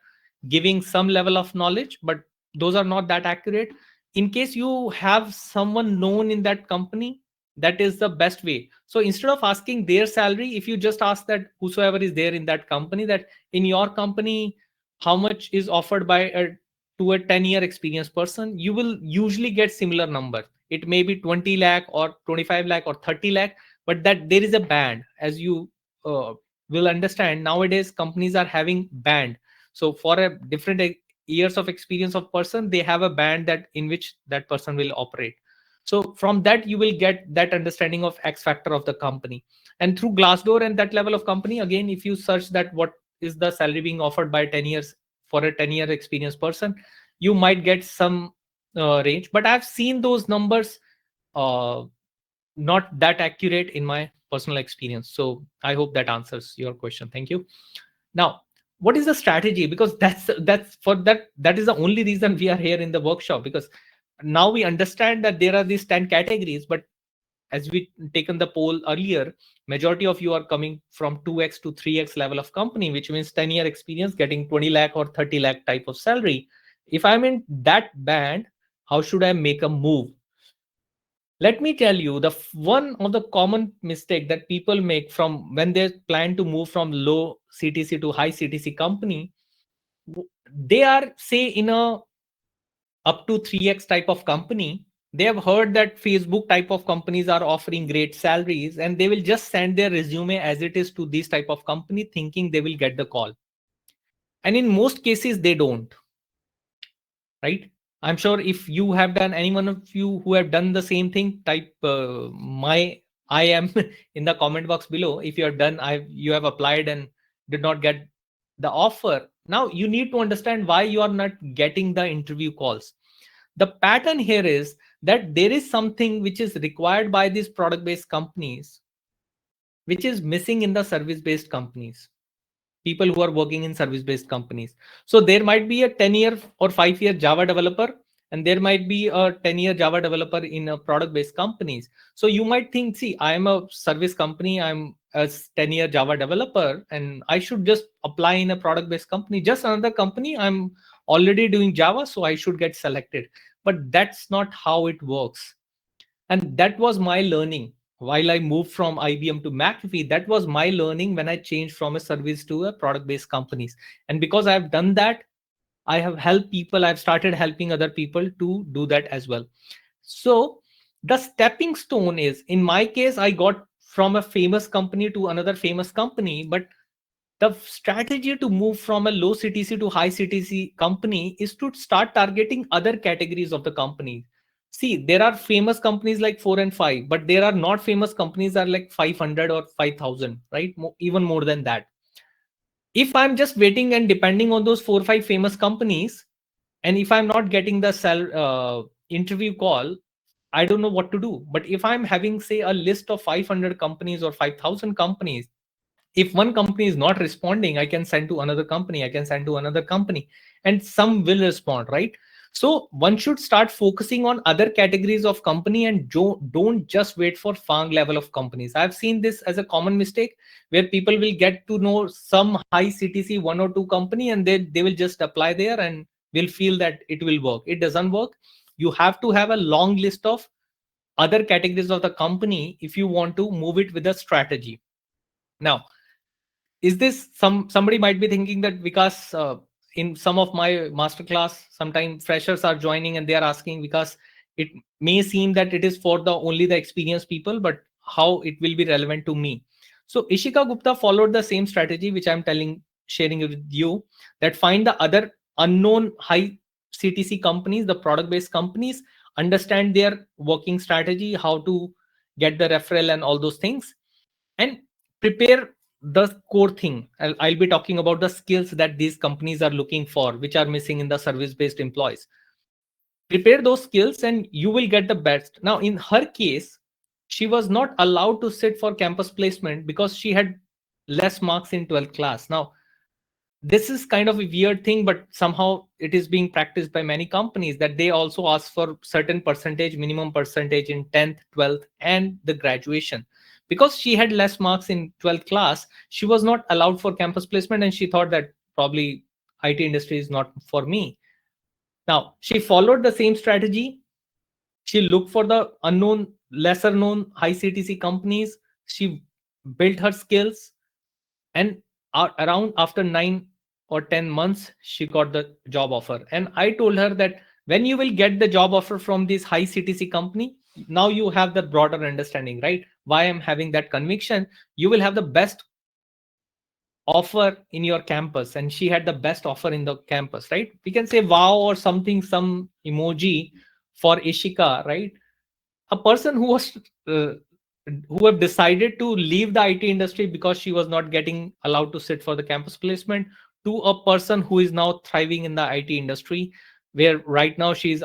giving some level of knowledge, but those are not that accurate. In case you have someone known in that company, that is the best way. So instead of asking their salary, if you just ask that whosoever is there in that company, that in your company, how much is offered by to a 10-year experienced person, you will usually get similar number. It may be 20 lakh or 25 lakh or 30 lakh, but that there is a band. As you will understand, nowadays companies are having band. So for a different years of experience of person, they have a band that in which that person will operate. So from that you will get that understanding of X factor of the company. And through Glassdoor and that level of company, again, if you search that what is the salary being offered by 10 years for a 10-year experienced person, you might get some range. But I've seen those numbers not that accurate in my personal experience. So I hope that answers your question. Thank you. Now, what is the strategy? Because that is the only reason we are here in the workshop, because now we understand that there are these 10 categories. But as we taken the poll earlier, majority of you are coming from 2x to 3x level of company, which means 10-year experience, getting 20 lakh or 30 lakh type of salary. If I'm in that band, how should I make a move? Let me tell you, the one of the common mistake that people make from when they plan to move from low CTC to high CTC company, they are say in a up to 3x type of company. They have heard that Facebook type of companies are offering great salaries, and they will just send their resume as it is to this type of company, thinking they will get the call. And in most cases, they don't. Right? I'm sure if you have done, any one of you who have done the same thing, type I am in the comment box below. If you have done, you have applied and did not get the offer. Now you need to understand why you are not getting the interview calls. The pattern here is that there is something which is required by these product-based companies, which is missing in the service-based companies. People who are working in service-based companies. So there might be a 10-year or 5-year Java developer, and there might be a 10-year Java developer in a product-based companies. So you might think, see, I am a service company, I'm a 10-year Java developer, and I should just apply in a product-based company, just another company. I'm already doing Java, so I should get selected. But that's not how it works. And that was my learning. While I moved from IBM to McAfee, that was my learning when I changed from a service to a product-based companies. And because I've done that, I have helped people. I've started helping other people to do that as well. So the stepping stone is, in my case, I got from a famous company to another famous company. But the strategy to move from a low CTC to high CTC company is to start targeting other categories of the company. See, there are famous companies like 4 and 5, but there are not famous companies that are like 500 or 5,000, right? Even more than that. If I'm just waiting and depending on those 4 or 5 famous companies, and if I'm not getting the interview call, I don't know what to do. But if I'm having, say, a list of 500 companies or 5,000 companies, if one company is not responding, I can send to another company, I can send to another company, and some will respond, right? So one should start focusing on other categories of company, and don't just wait for FAANG level of companies. I've seen this as a common mistake, where people will get to know some high CTC 1 or 2 company, and they will just apply there and will feel that it will work. It doesn't work. You have to have a long list of other categories of the company if you want to move it with a strategy. Now, is this somebody might be thinking that, because in some of my masterclass, sometimes freshers are joining and they are asking, because it may seem that it is for only the experienced people, but how it will be relevant to me. So Ishika Gupta followed the same strategy which I'm sharing with you, that find the other unknown high CTC companies, the product based companies, understand their working strategy, how to get the referral and all those things, and prepare the core thing. I'll be talking about the skills that these companies are looking for, which are missing in the service-based employees. Prepare those skills and you will get the best. Now, in her case, she was not allowed to sit for campus placement because she had less marks in 12th class. Now, this is kind of a weird thing, but somehow it is being practiced by many companies, that they also ask for certain percentage, minimum percentage in 10th, 12th, and the graduation. Because she had less marks in 12th class, she was not allowed for campus placement, and she thought that probably IT industry is not for me. Now, she followed the same strategy. She looked for the unknown lesser known high CTC companies. She built her skills, and around after 9 or 10 months, she got the job offer. And I told her that when you will get the job offer from this high CTC company, now you have the broader understanding, right? Why I'm having that conviction. You will have the best offer in your campus, and she had the best offer in the campus, right? We can say wow or something, some emoji for Ishika, right? A person who was who have decided to leave the IT industry because she was not getting allowed to sit for the campus placement, to a person who is now thriving in the IT industry, where right now she's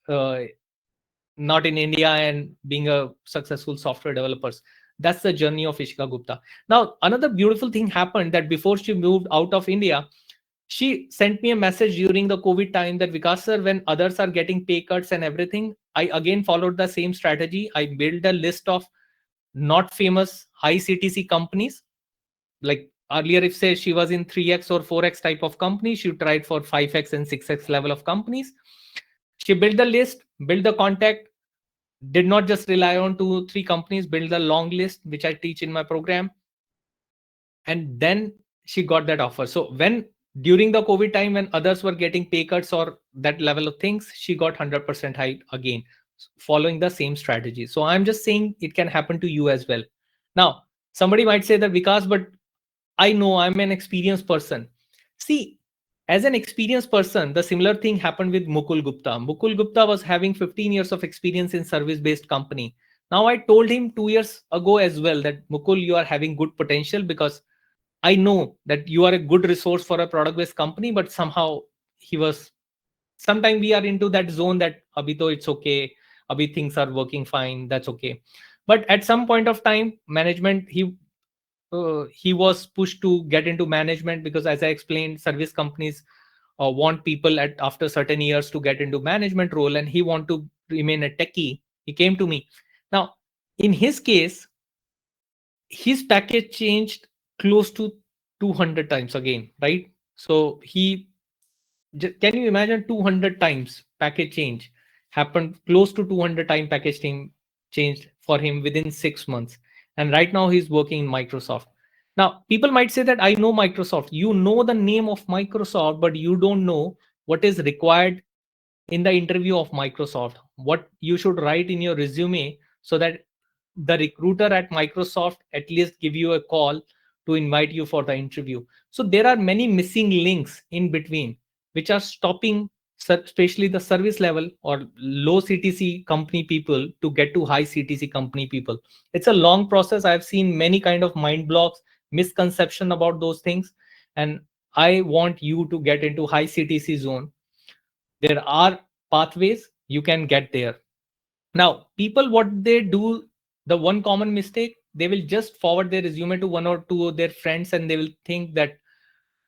not in India and being a successful software developer. That's the journey of Ishika Gupta. Now, another beautiful thing happened, that before she moved out of India, she sent me a message during the COVID time that, Vikas sir, when others are getting pay cuts and everything, I again followed the same strategy. I built a list of not famous high CTC companies. Like earlier, if say she was in 3x or 4x type of company, she tried for 5x and 6x level of companies. She built the list, built the contact, did not just rely on 2-3 companies, build the long list, which I teach in my program. And then she got that offer. So when during the COVID time, when others were getting pay cuts or that level of things, she got 100% hike again, following the same strategy. So I'm just saying it can happen to you as well. Now, somebody might say that, Vikas, but I know I'm an experienced person. See, as an experienced person, the similar thing happened with Mukul Gupta. Mukul Gupta was having 15 years of experience in service-based company. Now, I told him 2 years ago as well that, Mukul, you are having good potential, because I know that you are a good resource for a product-based company, but somehow he was, sometimes we are into that zone that, abhi to it's okay, abhi things are working fine, that's okay. But at some point of time, management, he was pushed to get into management, because as I explained, service companies want people at after certain years to get into management role, and he want to remain a techie. He came to me. Now, in his case, his package changed close to 200 times again, right? So can you imagine 200 times package change happened, close to 200 time package team changed for him within 6 months. And right now he's working in Microsoft. Now, people might say that, I know Microsoft. You know the name of Microsoft, but you don't know what is required in the interview of Microsoft, what you should write in your resume, so that the recruiter at Microsoft at least give you a call to invite you for the interview. So there are many missing links in between, which are stopping especially the service level or low CTC company people to get to high CTC company people. It's a long process. I've seen many kind of mind blocks, misconception about those things, and I want you to get into high CTC zone. There are pathways, you can get there. Now, people, what they do, the one common mistake, they will just forward their resume to 1 or 2 of their friends, and they will think that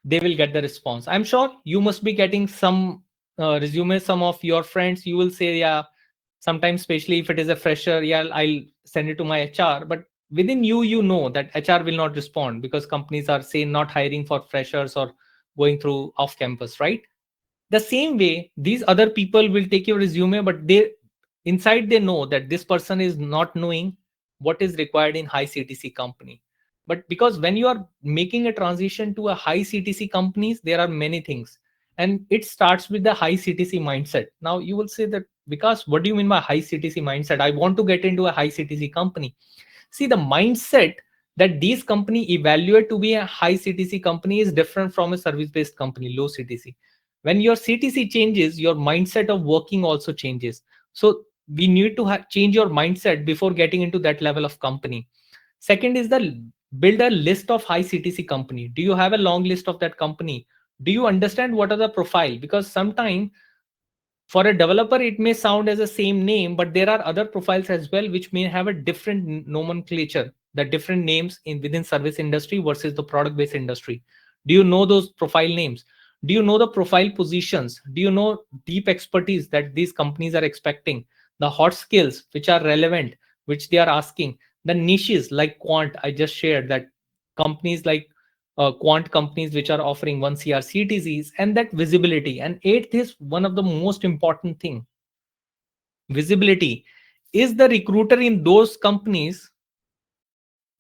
they will get the response. I'm sure you must be getting some resumes, some of your friends, you will say, yeah, sometimes, especially if it is a fresher, yeah, I'll send it to my HR. But within you, you know that HR will not respond, because companies are, say, not hiring for freshers or going through off campus, right? The same way, these other people will take your resume, but they inside they know that this person is not knowing what is required in high CTC company. But because when you are making a transition to a high CTC companies, there are many things, and it starts with the high CTC mindset. Now you will say that, because what do you mean by high CTC mindset? I want to get into a high CTC company. See, the mindset that these company evaluate to be a high CTC company is different from a service based company, low CTC. When your CTC changes, your mindset of working also changes. So we need to change your mindset before getting into that level of company. Second is the build a list of high CTC company. Do you have a long list of that company? Do you understand what are the profile? Because sometimes for a developer, it may sound as the same name, but there are other profiles as well, which may have a different nomenclature, the different names in within service industry versus the product based industry. Do you know those profile names? Do you know the profile positions? Do you know deep expertise that these companies are expecting? The hot skills which are relevant, which they are asking, the niches like quant, I just shared that companies like quant companies which are offering 1 CR CTCs, and that visibility. And eighth is one of the most important thing, visibility. is the recruiter in those companies,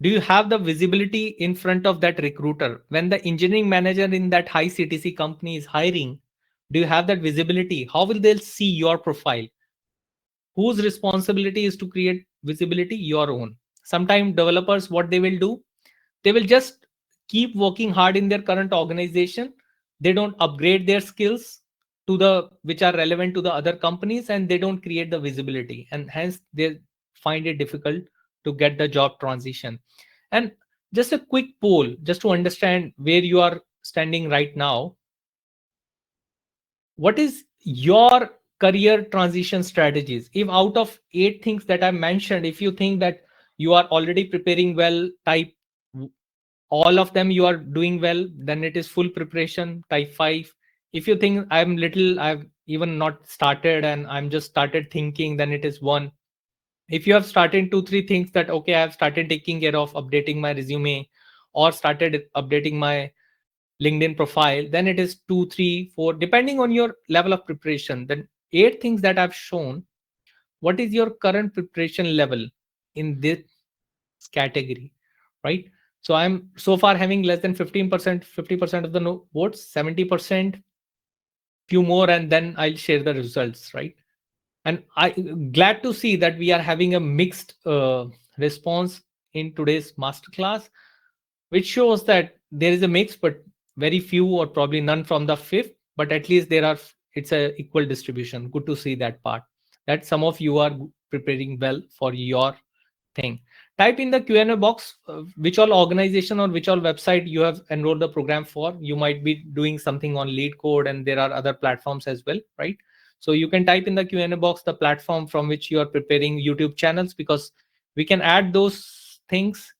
do you have the visibility in front of that recruiter? When the engineering manager in that high CTC company is hiring, do you have that visibility? How will they see your profile? Whose responsibility is to create visibility? Your own. Sometimes developers, what they will do, they will just keep working hard in their current organization. They don't upgrade their skills to the which are relevant to the other companies, and they don't create the visibility, and hence they find it difficult to get the job transition. And just a quick poll just to understand where you are standing right now. What is your career transition strategies? If out of 8 things that I mentioned, if you think that you are already preparing well, type all of them you are doing well, then it is full preparation, type 5. If you think I've even not started and I'm just started thinking, then it is 1. If you have started 2-3 things that okay, I have started taking care of updating my resume or started updating my LinkedIn profile, then it is 2, 3, 4, depending on your level of preparation. Then 8 things that I've shown. What is your current preparation level in this category, right? So I'm so far having less than 15%, 50% of the votes, 70%, few more, and then I'll share the results, right? And I glad to see that we are having a mixed response in today's masterclass, which shows that there is a mix, but very few or probably none from the 5th, but at least it's a equal distribution. Good to see that part, that some of you are preparing well for your thing. Type in the Q&A box which all organization or which all website you have enrolled the program for. You might be doing something on Lead Code, and there are other platforms as well, right? So you can type in the Q&A box the platform from which you are preparing YouTube channels, because we can add those things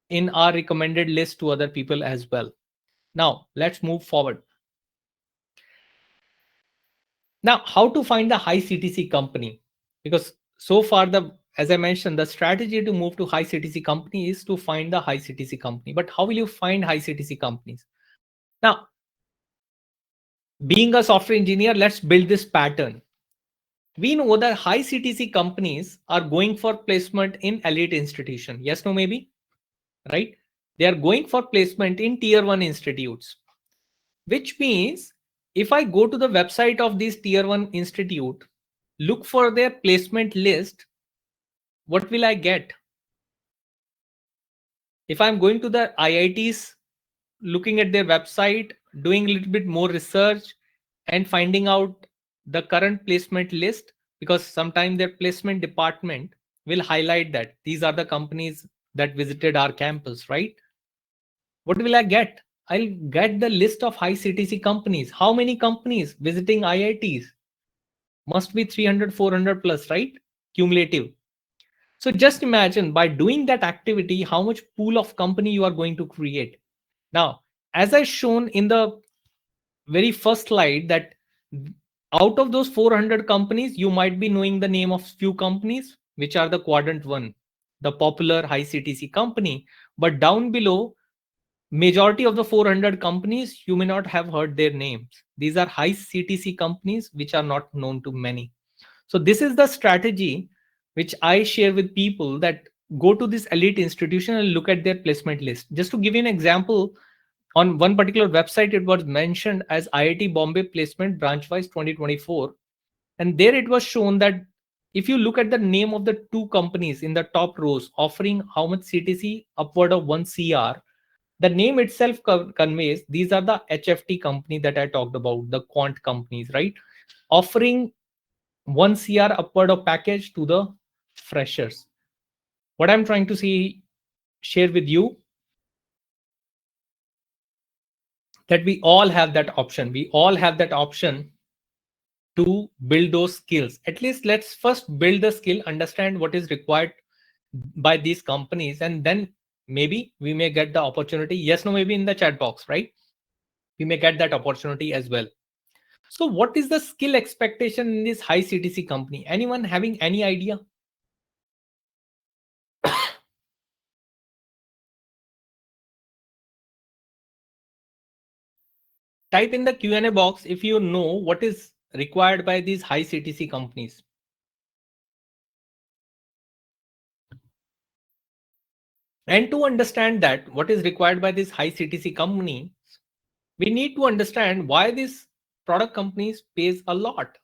in our recommended list to other people as well. Now let's move forward. Now, how to find the high CTC company? Because so far, as I mentioned, the strategy to move to high CTC company is to find the high CTC company. But how will you find high CTC companies? Now, being a software engineer, let's build this pattern. We know that high CTC companies are going for placement in elite institution. Yes, no, maybe, right? They are going for placement in tier 1 institutes, which means if I go to the website of this tier 1 institute, look for their placement list, what will I get? If I'm going to the IITs, looking at their website, doing a little bit more research and finding out the current placement list, because sometimes their placement department will highlight that these are the companies that visited our campus, right? What will I get? I'll get the list of high CTC companies. How many companies visiting IITs? Must be 300, 400 plus, right? Cumulative. So just imagine by doing that activity, how much pool of company you are going to create. Now, as I shown in the very first slide, that out of those 400 companies, you might be knowing the name of few companies, which are the quadrant 1, the popular high CTC company. But down below, majority of the 400 companies, you may not have heard their names. These are high CTC companies, which are not known to many. So this is the strategy which I share with people, that go to this elite institution and look at their placement list. Just to give you an example, on one particular website, it was mentioned as IIT Bombay placement branch-wise 2024. And there it was shown that if you look at the name of the 2 companies in the top rows offering how much CTC, upward of 1 CR, the name itself conveys these are the HFT company that I talked about, the quant companies, right? Offering 1 CR upward of package to the freshers. What I'm trying to share with you, that we all have that option. We all have that option to build those skills. At least let's first build the skill, understand what is required by these companies, and then maybe we may get the opportunity. Yes, no, maybe in the chat box, right? We may get that opportunity as well. So what is the skill expectation in this high CTC company? Anyone having any idea? Type in the Q&A box if you know what is required by these high CTC companies. And to understand that what is required by this high CTC company, we need to understand why these product companies pays a lot.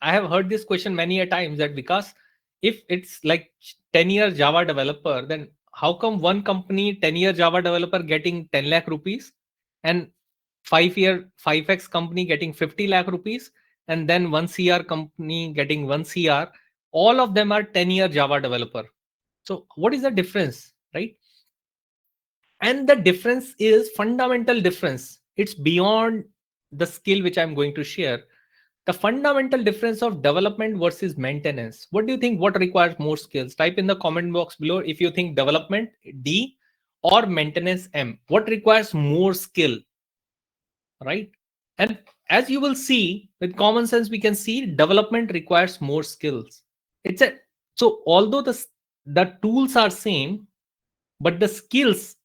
I have heard this question many a times, that because if it's like 10-year Java developer, then how come one company 10-year Java developer getting 10 lakh rupees and 5-year 5x company getting 50 lakh rupees, and then 1 CR company getting 1 CR? All of them are 10-year Java developer. So what is the difference, right? And the difference is fundamental difference. It's beyond the skill which I'm going to share. The fundamental difference of development versus maintenance. What do you think? What requires more skills? Type in the comment box below if you think development D or maintenance M. What requires more skill, right? And as you will see, with common sense, we can see development requires more skills. It's a so although the tools are same, but the skills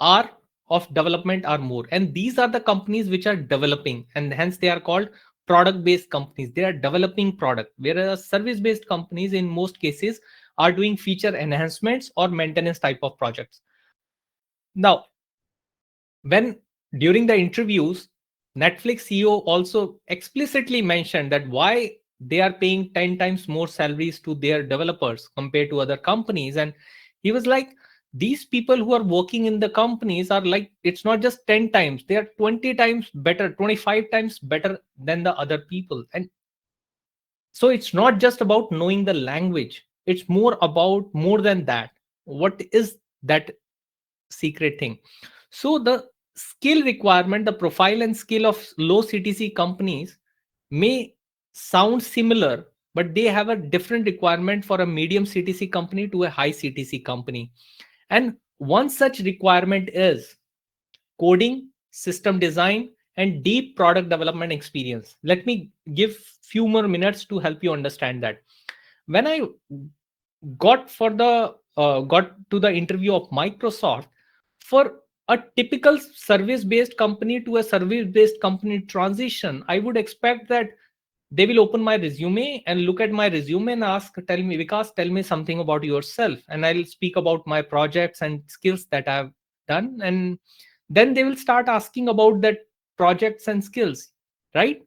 are of development are more, and these are the companies which are developing, and hence they are called product based companies. They are developing product, whereas service based companies in most cases are doing feature enhancements or maintenance type of projects. Now, when during the interviews, Netflix CEO also explicitly mentioned that why they are paying 10 times more salaries to their developers compared to other companies. And he was like, these people who are working in the companies are like, it's not just 10 times, they are 20 times better, 25 times better than the other people. And so it's not just about knowing the language, it's more about more than that. What is that secret thing? So the skill requirement, the profile and skill of low CTC companies may sound similar, but they have a different requirement for a medium CTC company to a high CTC company. And one such requirement is coding, system design, and deep product development experience. Let me give few more minutes to help you understand that. When I got to the interview of Microsoft, for a typical service based company to a service based company transition, I would expect that they will open my resume and look at my resume and ask, tell me, Vikas, tell me something about yourself, and I'll speak about my projects and skills that I've done, and then they will start asking about that projects and skills, right?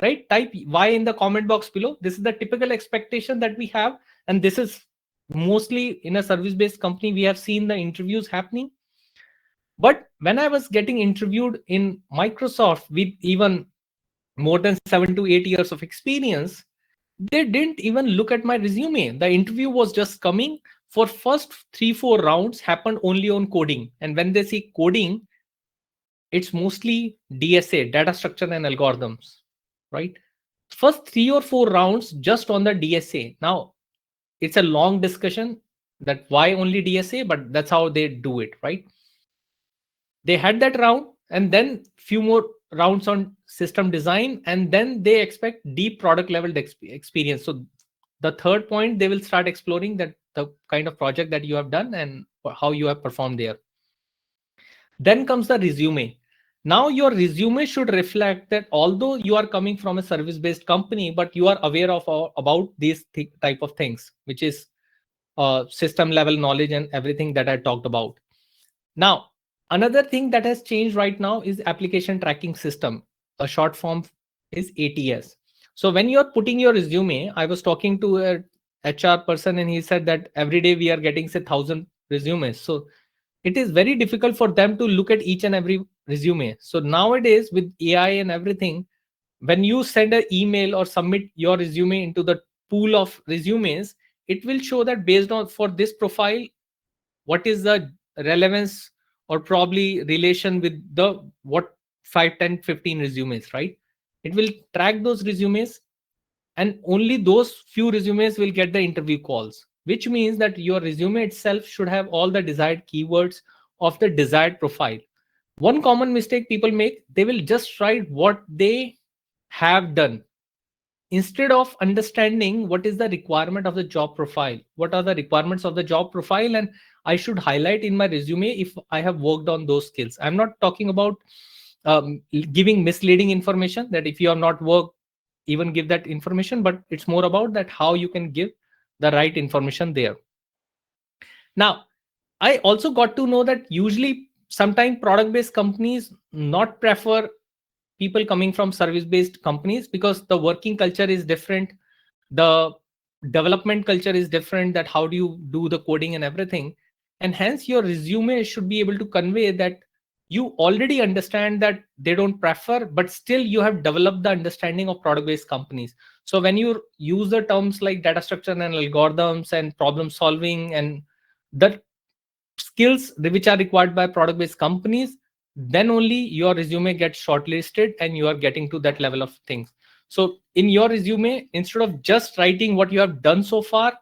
Right? Type Y in the comment box below. This is the typical expectation that we have, and this is mostly in a service based company we have seen the interviews happening. But when I was getting interviewed in Microsoft with even more than 7 to 8 years of experience, they didn't even look at my resume. The interview was just coming. For first 3-4 rounds happened only on coding, and when they see coding, it's mostly DSA, data structure and algorithms, right? First 3 or 4 rounds just on the DSA. Now it's a long discussion that why only DSA, but that's how they do it, right? They had that round, and then few more rounds on system design, and then they expect deep product level experience. So the third point, they will start exploring that the kind of project that you have done and how you have performed there. Then comes the resume. Now your resume should reflect that although you are coming from a service based company, but you are aware of about these type of things, which is system level knowledge and everything that I talked about. Now, another thing that has changed right now is application tracking system. A short form is ATS. So when you're putting your resume, I was talking to a HR person and he said that every day we are getting say 1,000 resumes. So it is very difficult for them to look at each and every resume. So nowadays with AI and everything, when you send an email or submit your resume into the pool of resumes, it will show that based on for this profile, what is the relevance or probably relation with the what 5, 10, 15 resumes, right? It will track those resumes, and only those few resumes will get the interview calls, which means that your resume itself should have all the desired keywords of the desired profile. One common mistake people make, they will just write what they have done instead of understanding what is the requirement of the job profile, what are the requirements of the job profile, and I should highlight in my resume if I have worked on those skills. I'm not talking about giving misleading information that if you have not worked, even give that information, but it's more about that how you can give the right information there. Now, I also got to know that usually sometimes product based companies not prefer people coming from service based companies because the working culture is different, the development culture is different, that how do you do the coding and everything, and hence your resume should be able to convey that you already understand that they don't prefer, but still you have developed the understanding of product based companies. So when you use the terms like data structure and algorithms and problem solving and the skills which are required by product based companies, then only your resume gets shortlisted and you are getting to that level of things. So in your resume, instead of just writing what you have done so far,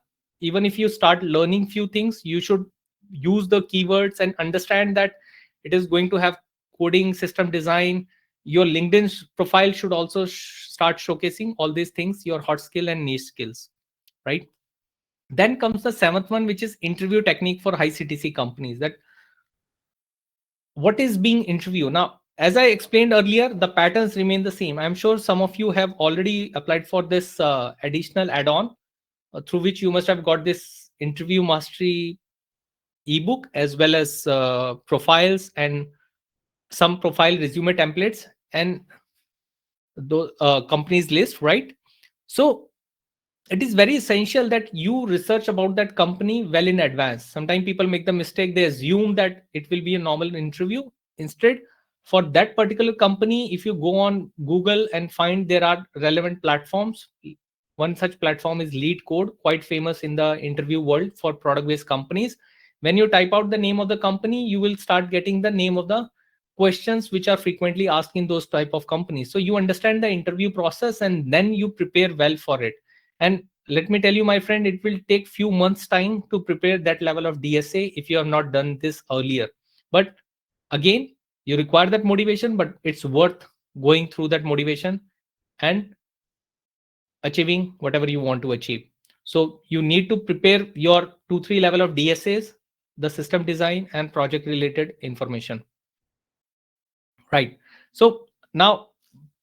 even if you start learning few things, you should use the keywords and understand that it is going to have coding, system design. Your LinkedIn profile should also start showcasing all these things, your hot skill and niche skills, right? Then comes the seventh one, which is interview technique for high CTC companies. That what is being interviewed. Now, as I explained earlier, the patterns remain the same. I'm sure some of you have already applied for this additional add-on through which you must have got this interview mastery ebook, as well as profiles and some profile resume templates and the companies list, right? So it is very essential that you research about that company well in advance. Sometimes people make the mistake, they assume that it will be a normal interview. Instead, for that particular company, if you go on Google and find there are relevant platforms, one such platform is Lead Code, quite famous in the interview world for product based companies. When you type out the name of the company, you will start getting the name of the questions which are frequently asked in those type of companies. So you understand the interview process and then you prepare well for it. And let me tell you, my friend, it will take few months time to prepare that level of DSA if you have not done this earlier. But again, you require that motivation, but it's worth going through that motivation and achieving whatever you want to achieve. So you need to prepare your 2-3 level of DSAs, the system design and project related information. Right. So now,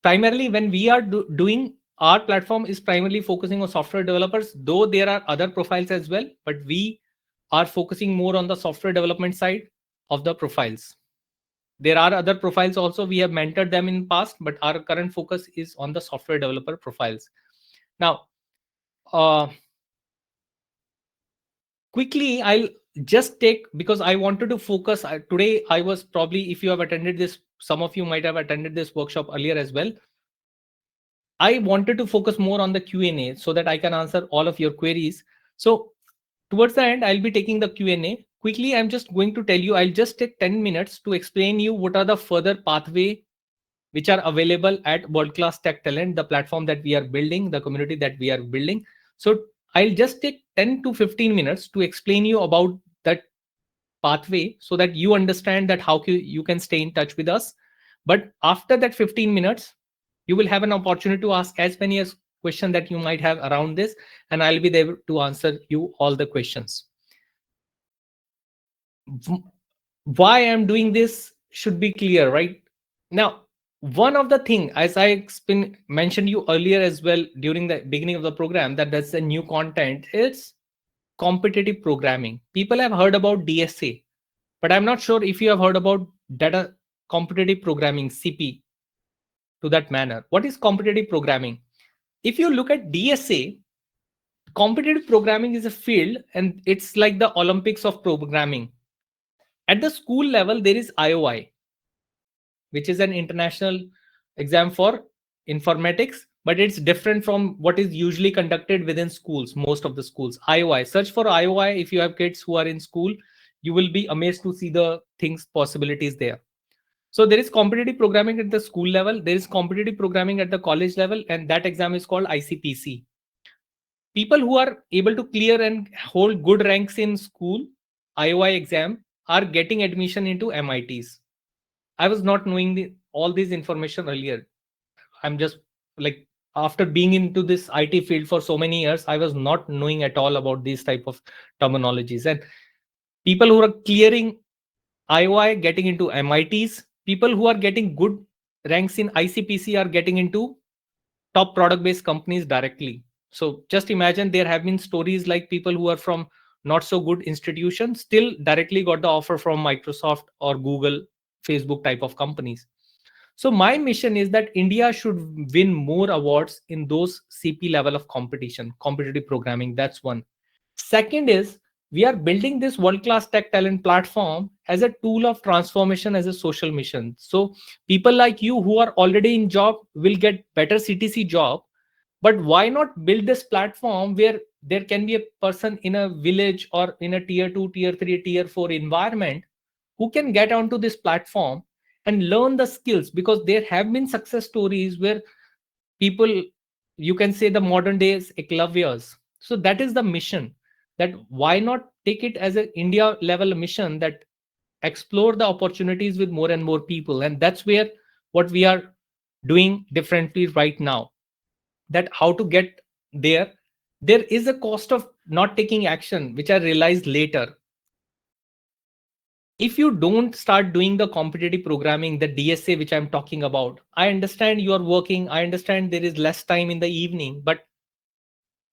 primarily when we are doing, our platform is primarily focusing on software developers, though there are other profiles as well, but we are focusing more on the software development side of the profiles. There are other profiles also, we have mentored them in past, but our current focus is on the software developer profiles. Now, quickly, I'll just take, because I wanted to focus today. I was probably, if you have attended this, some of you might have attended this workshop earlier as well. I wanted to focus more on the Q&A so that I can answer all of your queries. So towards the end, I'll be taking the Q&A. Quickly, I'm just going to tell you, I'll just take 10 minutes to explain you what are the further pathway which are available at World Class Tech Talent, the platform that we are building, the community that we are building. So I'll just take 10 to 15 minutes to explain you about that pathway so that you understand that how you can stay in touch with us. But after that 15 minutes, you will have an opportunity to ask as many as questions that you might have around this, and I'll be there to answer you all the questions. Why I'm doing this should be clear, right? Now, one of the thing, as I mentioned you earlier as well during the beginning of the program, that's the new content, is competitive programming. People have heard about DSA, but I'm not sure if you have heard about data competitive programming, CP, to that manner. What is competitive programming? If you look at DSA, competitive programming is a field and it's like the Olympics of programming. At the school level, there is IOI, which is an international exam for informatics, but it's different from what is usually conducted within schools, most of the schools. IOI, search for IOI if you have kids who are in school. You will be amazed to see the things, possibilities there. So there is competitive programming at the school level, there is competitive programming at the college level, and that exam is called ICPC. People who are able to clear and hold good ranks in school IOI exam are getting admission into MITs. I was not knowing all this information earlier. I'm just like, after being into this IT field for so many years, I was not knowing at all about these type of terminologies. And people who are clearing IOI getting into MITs, people who are getting good ranks in ICPC are getting into top product based companies directly. So just imagine, there have been stories like people who are from not so good institution still directly got the offer from Microsoft or Google, Facebook type of companies. So my mission is that India should win more awards in those CP level of competition, competitive programming. That's one. Second is we are building this world-class tech talent platform as a tool of transformation, as a social mission. So people like you who are already in job will get better CTC job, but why not build this platform where there can be a person in a village or in a tier 2, tier 3, tier 4 environment who can get onto this platform and learn the skills, because there have been success stories where people, you can say, the modern days eclaviers. So that is the mission, that why not take it as an India level mission, that explore the opportunities with more and more people. And that's where what we are doing differently right now, that how to get there. There is a cost of not taking action, which I realized later. If you don't start doing the competitive programming, the DSA which I'm talking about, I understand you are working, I understand there is less time in the evening, but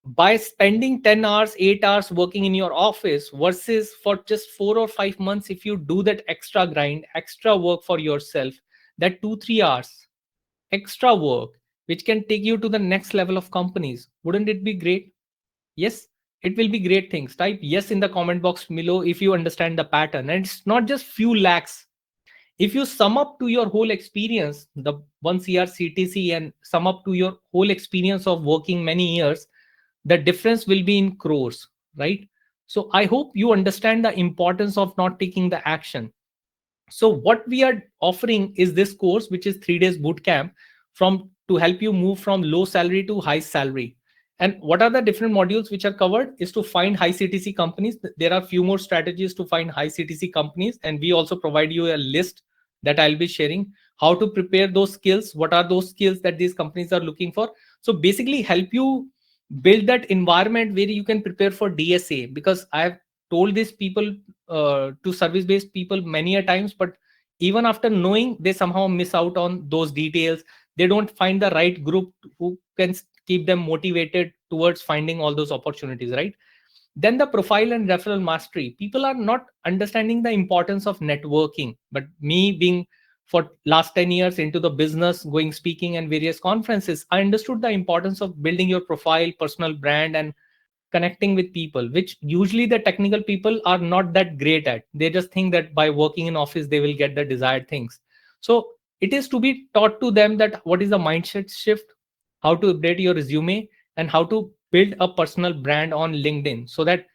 by spending 10 hours, 8 hours working in your office versus for just 4 or 5 months, if you do that extra grind, extra work for yourself, that 2-3 hours extra work which can take you to the next level of companies, wouldn't it be great? Yes, it will be great things. Type yes in the comment box below if you understand the pattern. And it's not just few lakhs. If you sum up to your whole experience, the 1 CR CTC, and sum up to your whole experience of working many years, the difference will be in crores, right? So I hope you understand the importance of not taking the action. So what we are offering is this course, which is 3 days boot camp from to help you move from low salary to high salary. And what are the different modules which are covered is to find high CTC companies. There are few more strategies to find high CTC companies, and we also provide you a list that I'll be sharing, how to prepare those skills, what are those skills that these companies are looking for. So basically help you build that environment where you can prepare for DSA, because I've told these people to service based people many a times, but even after knowing, they somehow miss out on those details. They don't find the right group who can keep them motivated towards finding all those opportunities, right? Then the profile and referral mastery, people are not understanding the importance of networking, but me being for last 10 years into the business, going speaking and various conferences, I understood the importance of building your profile, personal brand, and connecting with people, which usually the technical people are not that great at. They just think that by working in office they will get the desired things. So it is to be taught to them that what is the mindset shift, how to update your resume, and how to build a personal brand on LinkedIn, so that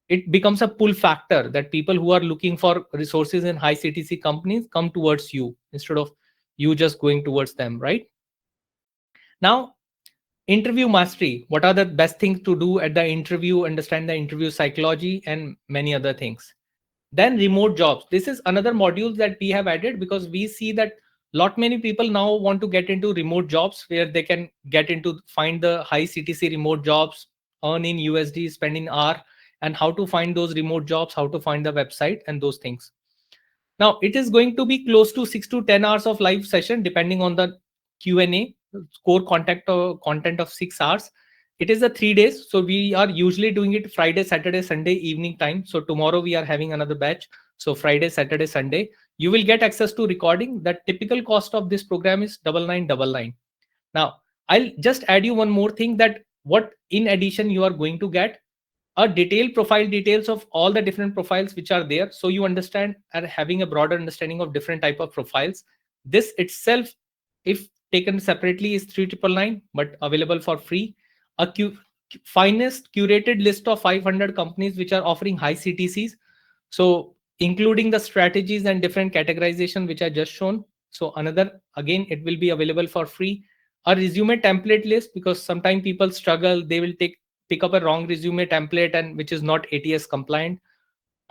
it becomes a pull factor, that people who are looking for resources in high CTC companies come towards you instead of you just going towards them, right? Now, interview mastery, what are the best things to do at the interview, understand the interview psychology, and many other things. Then remote jobs, this is another module that we have added, because we see that lot many people now want to get into remote jobs where they can get into, find the high CTC remote jobs, earn in USD, spend in R, and how to find those remote jobs, how to find the website and those things. Now it is going to be close to 6 to 10 hours of live session depending on the Q&A, core content of 6 hours. It is a 3 days, so we are usually doing it Friday, Saturday, Sunday evening time. So tomorrow we are having another batch, so Friday, Saturday, Sunday you will get access to recording. The typical cost of this program is 9999. Now I'll just add you one more thing, that what in addition you are going to get a detailed profile details of all the different profiles which are there, so you understand and having a broader understanding of different type of profiles. This itself, if taken separately, is 3999, but available for free. A finest curated list of 500 companies which are offering high CTCs, so including the strategies and different categorization which I just shown. So another, again, it will be available for free. A resume template list, because sometimes people struggle, they will pick up a wrong resume template and which is not ATS compliant.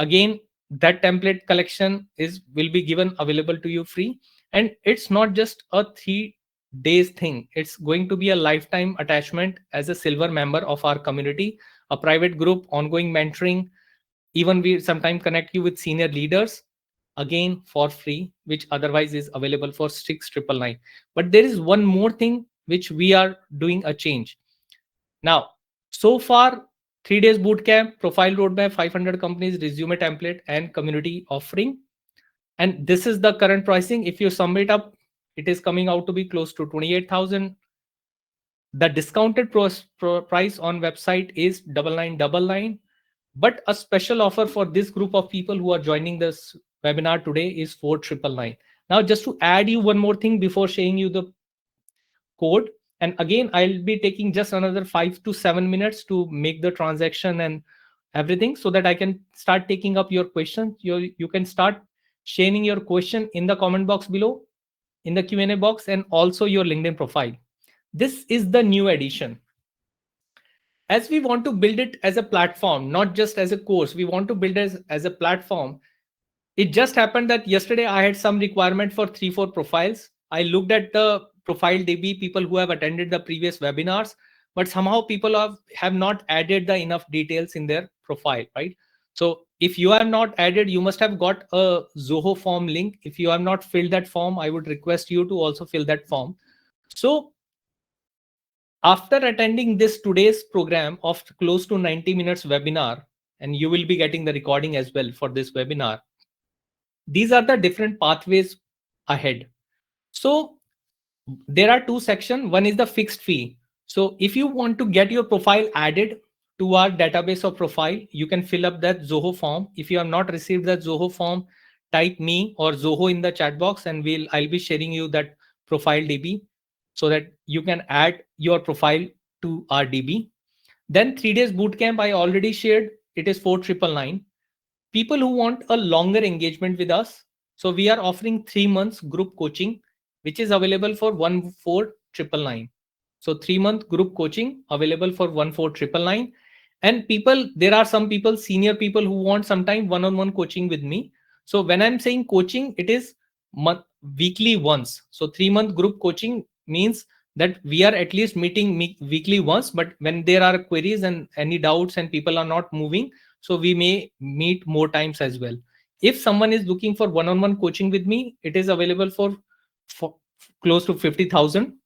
Again, that template collection will be given available to you free. And it's not just a 3 days thing, it's going to be a lifetime attachment as a silver member of our community, a private group, ongoing mentoring. Even we sometimes connect you with senior leaders, again for free, which otherwise is available for 6999. But there is one more thing which we are doing a change. Now, so far 3 days bootcamp, profile roadmap, 500 companies, resume template, and community offering. And this is the current pricing. If you sum it up, it is coming out to be close to 28,000. The discounted price on website is 9999. But a special offer for this group of people who are joining this webinar today is 4999. Now, just to add you one more thing before sharing you the code, and again, I'll be taking just another 5 to 7 minutes to make the transaction and everything so that I can start taking up your questions. You can start sharing your question in the comment box below, in the Q&A box, and also your LinkedIn profile. This is the new edition. As we want to build it as a platform, not just as a course, we want to build it as a platform. It just happened that yesterday I had some requirement for 3-4 profiles. I looked at the profile DB people who have attended the previous webinars, but somehow people have not added the enough details in their profile, right? So if you have not added, you must have got a Zoho form link. If you have not filled that form, I would request you to also fill that form. So after attending this today's program of close to 90 minutes webinar, and you will be getting the recording as well for this webinar, these are the different pathways ahead. So there are two sections. One is the fixed fee. So if you want to get your profile added to our database of profile, you can fill up that Zoho form. If you have not received that Zoho form, type me or Zoho in the chat box, and I'll be sharing you that profile DB so that you can add your profile to our DB. Then 3 days bootcamp I already shared. It is 4999. People who want a longer engagement with us, so we are offering 3 months group coaching, which is available for 14,999. So 3-month group coaching available for 14,999. And there are some people, senior people, who want sometime one-on-one coaching with me. So when I'm saying coaching, it is weekly once. So 3-month group coaching means that we are at least meeting weekly once, but when there are queries and any doubts and people are not moving, so we may meet more times as well. If someone is looking for one-on-one coaching with me, it is available for close to 50,000,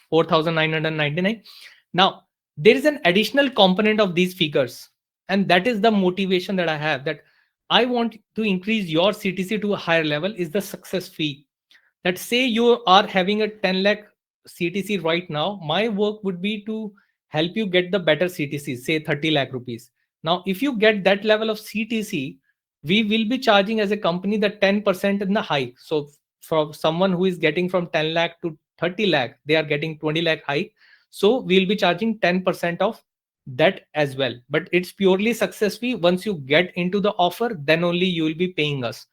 4,999. Now, there is an additional component of these figures, and that is the motivation that I have, that I want to increase your CTC to a higher level, is the success fee. That say you are having a 10 lakh CTC right now, my work would be to help you get the better CTC, say 30 lakh rupees. Now, if you get that level of CTC, we will be charging as a company the 10% in the hike. So for someone who is getting from 10 lakh to 30 lakh, they are getting 20 lakh hike. So we'll be charging 10% of that as well. But it's purely success fee. Once you get into the offer, then only you will be paying us.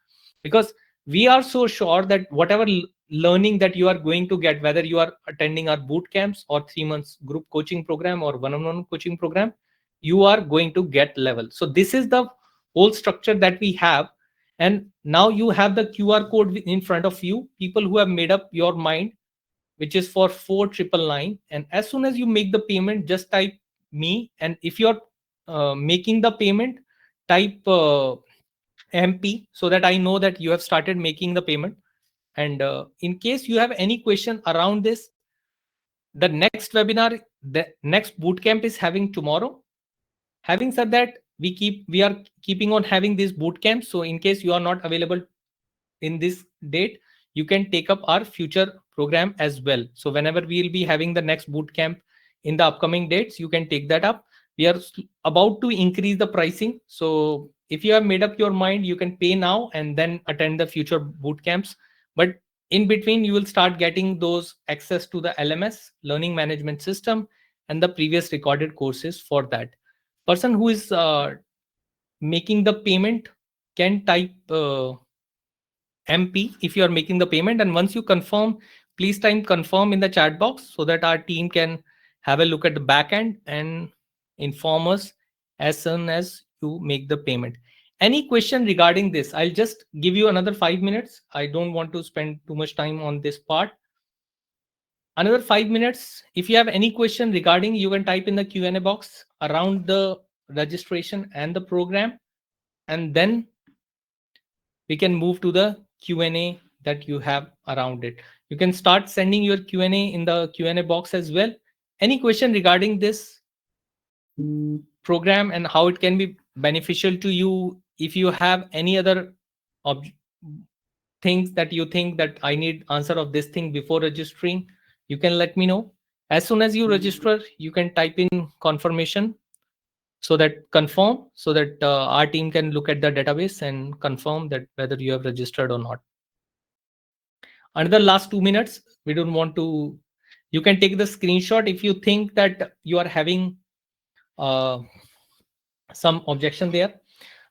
Because we are so sure that whatever learning that you are going to get, whether you are attending our boot camps or 3 months group coaching program or one-on-one coaching program, you are going to get level. So this is the whole structure that we have. And now you have the QR code in front of you, people who have made up your mind, which is for 4999. And as soon as you make the payment, just type me. And if you're making the payment, type MP, so that I know that you have started making the payment. And in case you have any question around this, the next webinar, the next bootcamp is having tomorrow. Having said that, we are keeping on having these bootcamps. So in case you are not available in this date, you can take up our future program as well. So whenever we will be having the next bootcamp in the upcoming dates, you can take that up. We are about to increase the pricing. So if you have made up your mind, you can pay now and then attend the future boot camps. But in between, you will start getting those access to the LMS, learning management system, and the previous recorded courses for that. Person who is making the payment can type MP if you are making the payment. And once you confirm, please type confirm in the chat box so that our team can have a look at the back end and inform us as soon as you make the payment. Any question regarding this? I'll just give you another 5 minutes. I don't want to spend too much time on this part. Another 5 minutes. If you have any question regarding, you can type in the Q&A box around the registration and the program, and then we can move to the Q&A that you have around it. You can start sending your Q&A in the Q&A box as well. Any question regarding this? program and how it can be beneficial to you. If you have any other ob- things that you think that I need answer of this thing before registering, you can let me know. As soon as you register, you can type in confirmation, so that confirm, so that our team can look at the database and confirm that whether you have registered or not. Another last 2 minutes, we don't want to, you can take the screenshot if you think that you are having some objection there.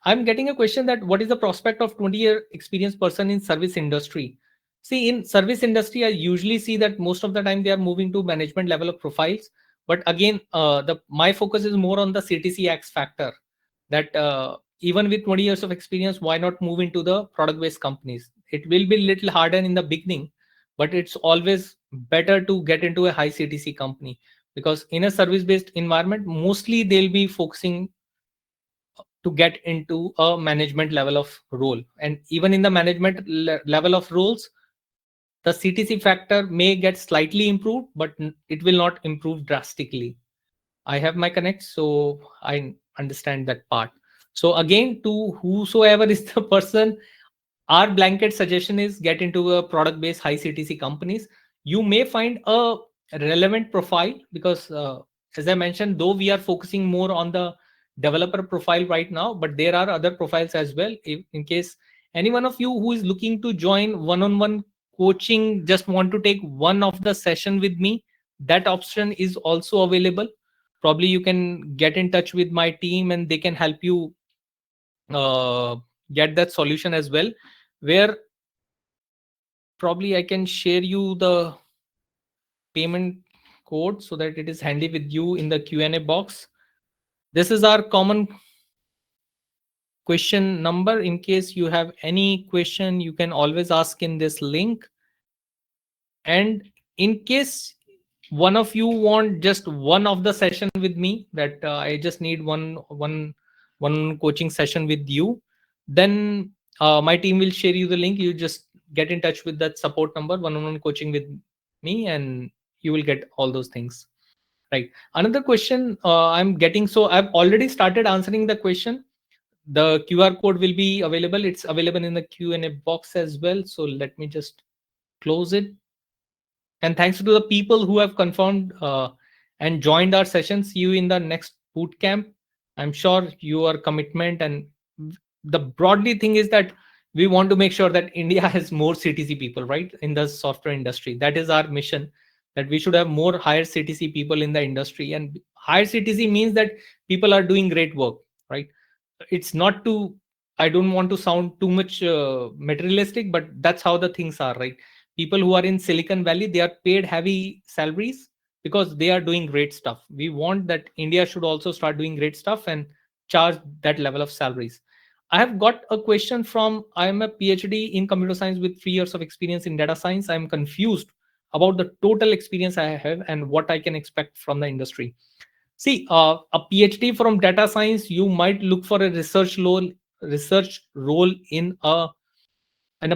I'm getting a question that what is the prospect of 20-year experienced person in service industry? See, in service industry, I usually see that most of the time they are moving to management level of profiles. But again, my focus is more on the CTC X factor. That even with 20 years of experience, why not move into the product-based companies? It will be a little harder in the beginning, but it's always better to get into a high CTC company, because in a service-based environment, mostly they'll be focusing to get into a management level of role. And even in the management level of roles, the CTC factor may get slightly improved, but it will not improve drastically. I have my connect, so I understand that part. So again, to whosoever is the person, our blanket suggestion is get into a product based high CTC companies. You may find a relevant profile, because as I mentioned, though we are focusing more on the developer profile right now, but there are other profiles as well. If, in case any one of you who is looking to join one-on-one coaching, just want to take one of the session with me, that option is also available. Probably you can get in touch with my team and they can help you uh, get that solution as well, where probably I can share you the payment code so that it is handy with you in the Q&A box. This is our common question number. In case you have any question, you can always ask in this link. And in case one of you want just one of the session with me, that I just need one coaching session with you, then my team will share you the link. You just get in touch with that support number, one-on-one coaching with me, and you will get all those things. Right. Another question I'm getting, so I've already started answering the question. The QR code will be available. It's available in the Q&A box as well. So let me just close it. And thanks to the people who have confirmed and joined our session. See you in the next boot camp. I'm sure your commitment and the broadly thing is that we want to make sure that India has more CTC people, right, in the software industry. That is our mission, that we should have more higher CTC people in the industry. And higher CTC means that people are doing great work, right? It's not to, I don't want to sound too much materialistic, but that's how the things are, right? People who are in Silicon Valley, they are paid heavy salaries because they are doing great stuff. We want that India should also start doing great stuff and charge that level of salaries. I have got a question from, I am a PhD in computer science with 3 years of experience in data science. I am confused about the total experience I have and what I can expect from the industry. See, a PhD from data science, you might look for a research role in a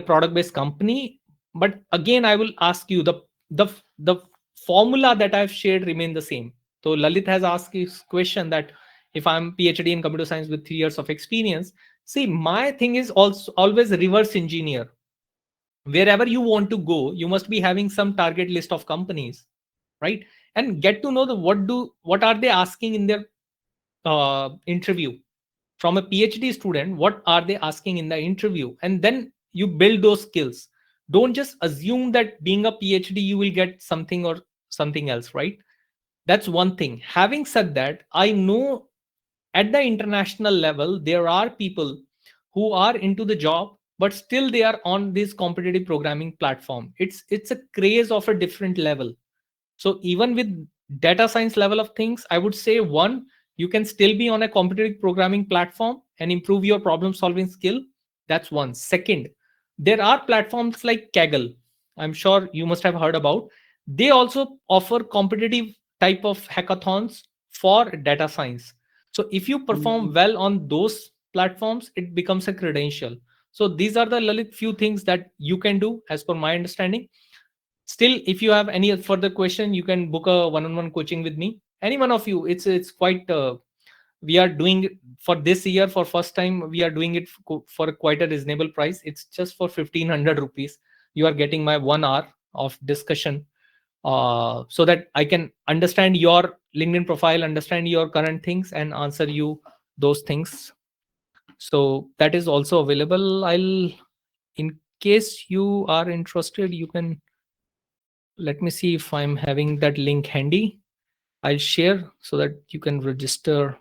product-based company. But again, I will ask you, the formula that I've shared remain the same. So Lalit has asked his question that if I'm PhD in computer science with 3 years of experience, see, my thing is also always reverse engineer. Wherever you want to go, you must be having some target list of companies, right? And get to know what are they asking in their interview. From a PhD student, what are they asking in the interview? And then you build those skills. Don't just assume that being a PhD you will get something or something else, right? That's one thing. Having said that, I know at the international level there are people who are into the job, but still they are on this competitive programming platform. It's a craze of a different level. So even with data science level of things, I would say, one, you can still be on a competitive programming platform and improve your problem solving skill. That's one. Second, there are platforms like Kaggle. I'm sure you must have heard about. They also offer competitive type of hackathons for data science. So if you perform well on those platforms, it becomes a credential. So these are the Lalit few things that you can do as per my understanding. Still, if you have any further question, you can book a one-on-one coaching with me. Any one of you, it's quite we are doing it for this year. For first time, we are doing it for quite a reasonable price. It's just for 1500 rupees. You are getting my 1 hour of discussion, so that I can understand your LinkedIn profile, understand your current things, and answer you those things. So that is also available. In case you are interested, you can, let me see if I'm having that link handy. I'll share so that you can register.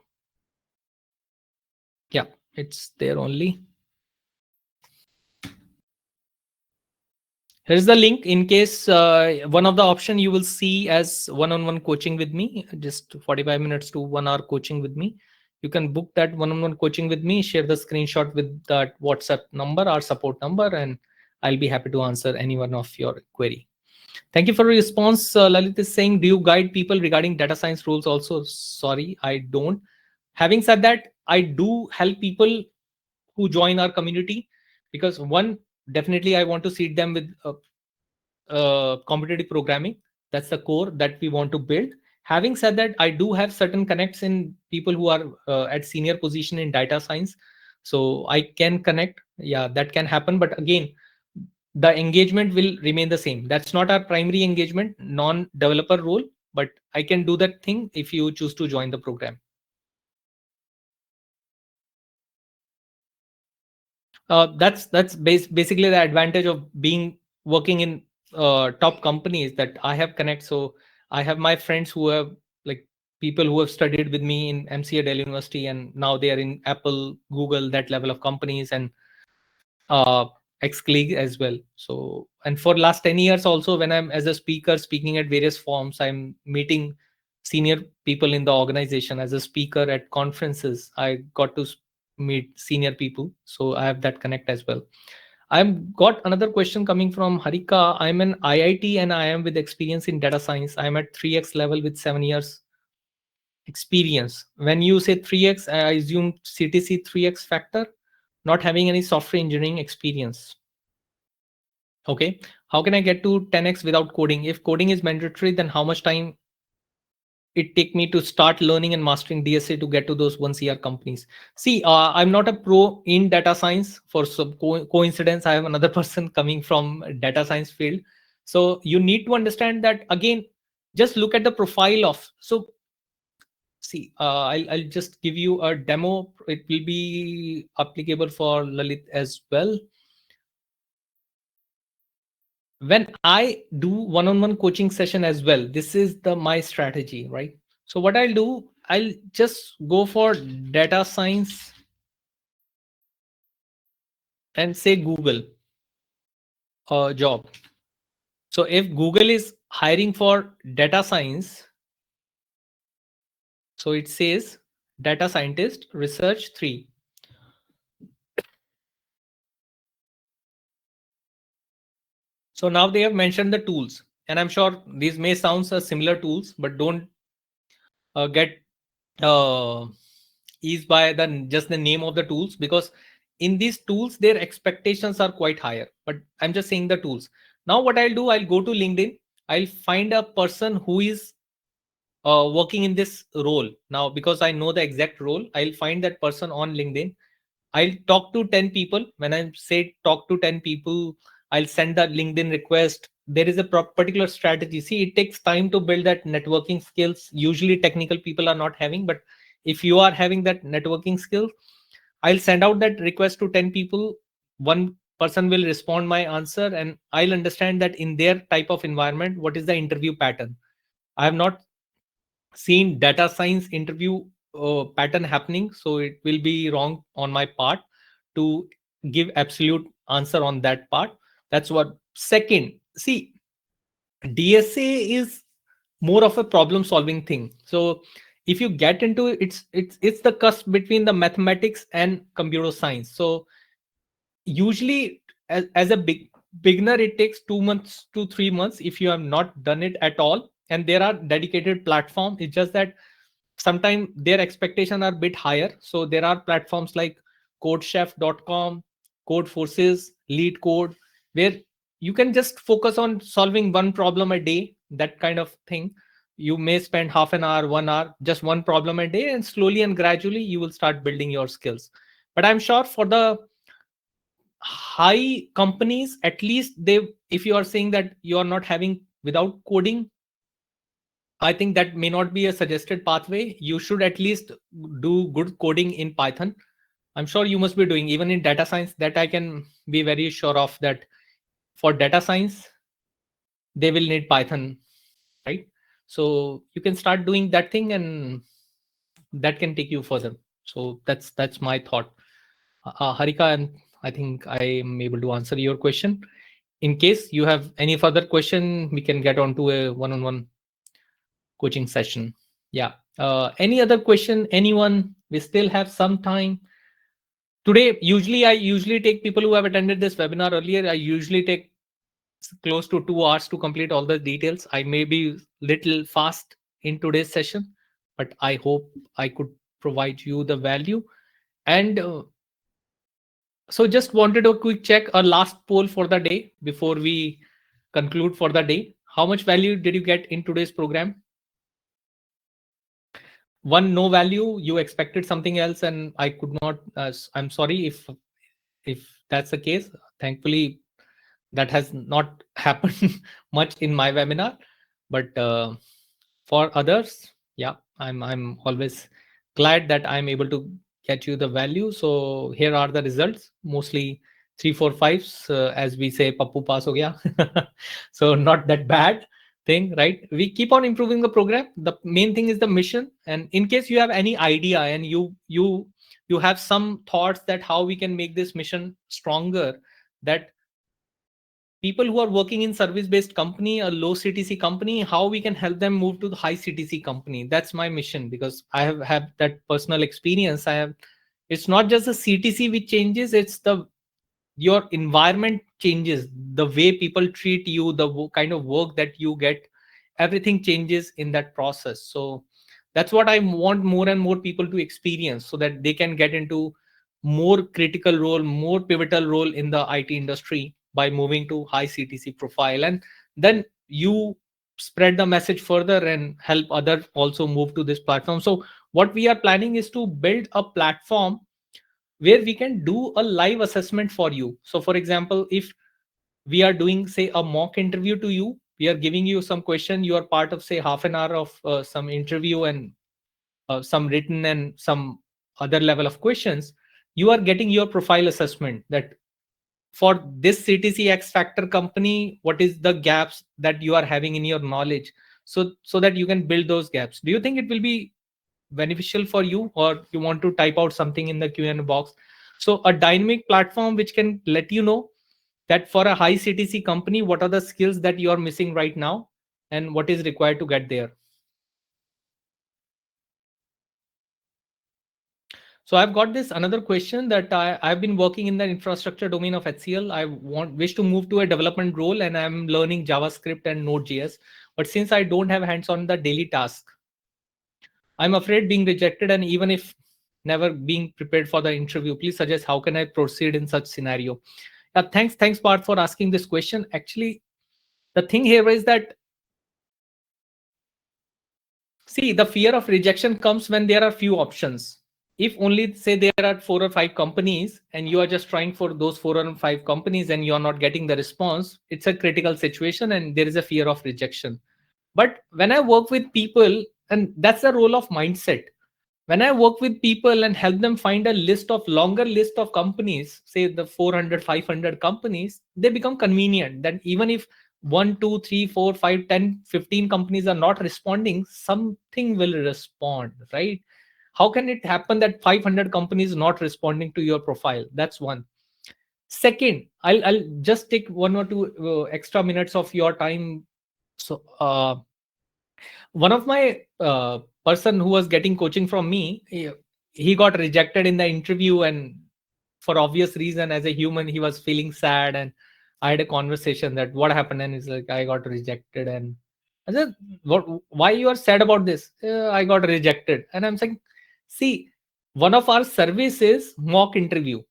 Yeah, it's there only. Here's the link. In case one of the option you will see as one-on-one coaching with me, just 45 minutes to 1 hour coaching with me. You can book that one-on-one coaching with me, share the screenshot with that WhatsApp number, our support number, and I'll be happy to answer any one of your query. Thank you for your response. Lalit is saying, do you guide people regarding data science rules also? Sorry, I don't. Having said that, I do help people who join our community, because one, definitely I want to seed them with competitive programming. That's the core that we want to build. Having said that, I do have certain connects in people who are at senior position in data science, so I can connect. Yeah, that can happen, but again, the engagement will remain the same. That's not our primary engagement, non-developer role, but I can do that thing if you choose to join the program. That's basically the advantage of being working in top companies, that I have connect. So I have my friends who have, like, people who have studied with me in MCA Delhi University, and now they are in Apple, Google, that level of companies, and ex-colleague as well. So, and for last 10 years also, when I'm as a speaker speaking at various forums, I'm meeting senior people in the organization. As a speaker at conferences, I got to meet senior people, so I have that connect as well. I've got another question coming from Harika. I'm an IIT and I am with experience in data science. I'm at 3x level with 7 years experience. When you say 3x, I assume CTC 3x factor, not having any software engineering experience. Okay, how can I get to 10x without coding? If coding is mandatory, then how much time it take me to start learning and mastering DSA to get to those 1 CR companies? See, I'm not a pro in data science. For some coincidence, I have another person coming from data science field. So you need to understand that, again, just look at the profile of, so see, I'll just give you a demo. It will be applicable for Lalit as well. When I do one-on-one coaching session as well, this is my strategy, right? So what I'll do, I'll just go for data science and say Google job. So if Google is hiring for data science, so it says data scientist research 3. So now they have mentioned the tools, and I'm sure these may sound similar tools, but don't get eased by just the name of the tools, because in these tools their expectations are quite higher. But I'm just saying the tools. Now what I'll do, I'll go to LinkedIn, I'll find a person who is working in this role. Now, because I know the exact role, I'll find that person on LinkedIn. I'll talk to 10 people. When I say talk to 10 people, I'll send that LinkedIn request. There is a particular strategy. See, it takes time to build that networking skills. Usually technical people are not having, but if you are having that networking skill, I'll send out that request to 10 people. One person will respond my answer, and I'll understand that in their type of environment, what is the interview pattern. I have not seen data science interview pattern happening, so it will be wrong on my part to give absolute answer on that part. That's what. Second, see, DSA is more of a problem solving thing. So if you get into it's the cusp between the mathematics and computer science. So usually as a beginner, it takes 2 months to 3 months if you have not done it at all, and there are dedicated platforms. It's just that sometimes their expectations are a bit higher. So there are platforms like codechef.com, code forces, lead code, where you can just focus on solving one problem a day, that kind of thing. You may spend half an hour, 1 hour, just one problem a day, and slowly and gradually you will start building your skills. But I'm sure for the high companies, at least if you are saying that you are not having without coding, I think that may not be a suggested pathway. You should at least do good coding in Python. I'm sure you must be doing even in data science. That I can be very sure of, that for data science they will need Python, right? So you can start doing that thing, and that can take you further. So that's my thought. Harika, and I think I am able to answer your question. In case you have any further question, we can get on to a one-on-one coaching session. Yeah. Any other question? Anyone? We still have some time. Today, I usually take people who have attended this webinar earlier. I usually take close to 2 hours to complete all the details. I may be little fast in today's session, but I hope I could provide you the value. And so just wanted a quick check, a last poll for the day before we conclude for the day. How much value did you get in today's program? One, no value. You expected something else, and I could not. I'm sorry if that's the case. Thankfully, that has not happened much in my webinar, but for others, yeah, I'm always glad that I'm able to get you the value. So here are the results, mostly 3 4 5s, as we say, pappu pass ho gaya. So not that bad thing, right? We keep on improving the program. The main thing is the mission, and in case you have any idea and you have some thoughts that how we can make this mission stronger, that people who are working in service based company, a low CTC company, how we can help them move to the high CTC company. That's my mission, because I have had that personal experience. It's not just the CTC which changes, it's your environment changes, the way people treat you, the kind of work that you get, everything changes in that process. So that's what I want more and more people to experience, so that they can get into more critical role, more pivotal role in the IT industry by moving to high CTC profile. And then you spread the message further and help others also move to this platform. So what we are planning is to build a platform where we can do a live assessment for you. So for example, if we are doing, say, a mock interview to you, we are giving you some question, you are part of, say, half an hour of some interview and some written and some other level of questions, you are getting your profile assessment, that for this CTC X Factor company, what is the gaps that you are having in your knowledge, so that you can build those gaps. Do you think it will be beneficial for you, or you want to type out something in the Q&A box? So a dynamic platform which can let you know that for a high CTC company, what are the skills that you are missing right now and what is required to get there. So I've got this another question, that I've been working in the infrastructure domain of HCL. I wish to move to a development role, and I'm learning JavaScript and Node.js. But since I don't have hands-on the daily task, I'm afraid being rejected, and even if never being prepared for the interview. Please suggest how can I proceed in such scenario. Thanks Parth, for asking this question. Actually, the thing here is that, see, the fear of rejection comes when there are few options. If only, say, there are 4 or 5 companies and you are just trying for those 4 or 5 companies and you are not getting the response, it's a critical situation and there is a fear of rejection. But when I work with people, and that's the role of mindset, when I work with people and help them find a longer list of companies, say the 400 500 companies, they become convenient. That even if 1 2 3 4 5 10 15 companies are not responding, something will respond, right? How can it happen that 500 companies not responding to your profile? That's one. Second, I'll just take 1 or 2 extra minutes of your time. So one of my person who was getting coaching from me, he got rejected in the interview, and for obvious reason, as a human, he was feeling sad. And I had a conversation that what happened, and he's like, I got rejected. And I said, why you are sad about this? I got rejected. And I'm saying, see, one of our services mock interview,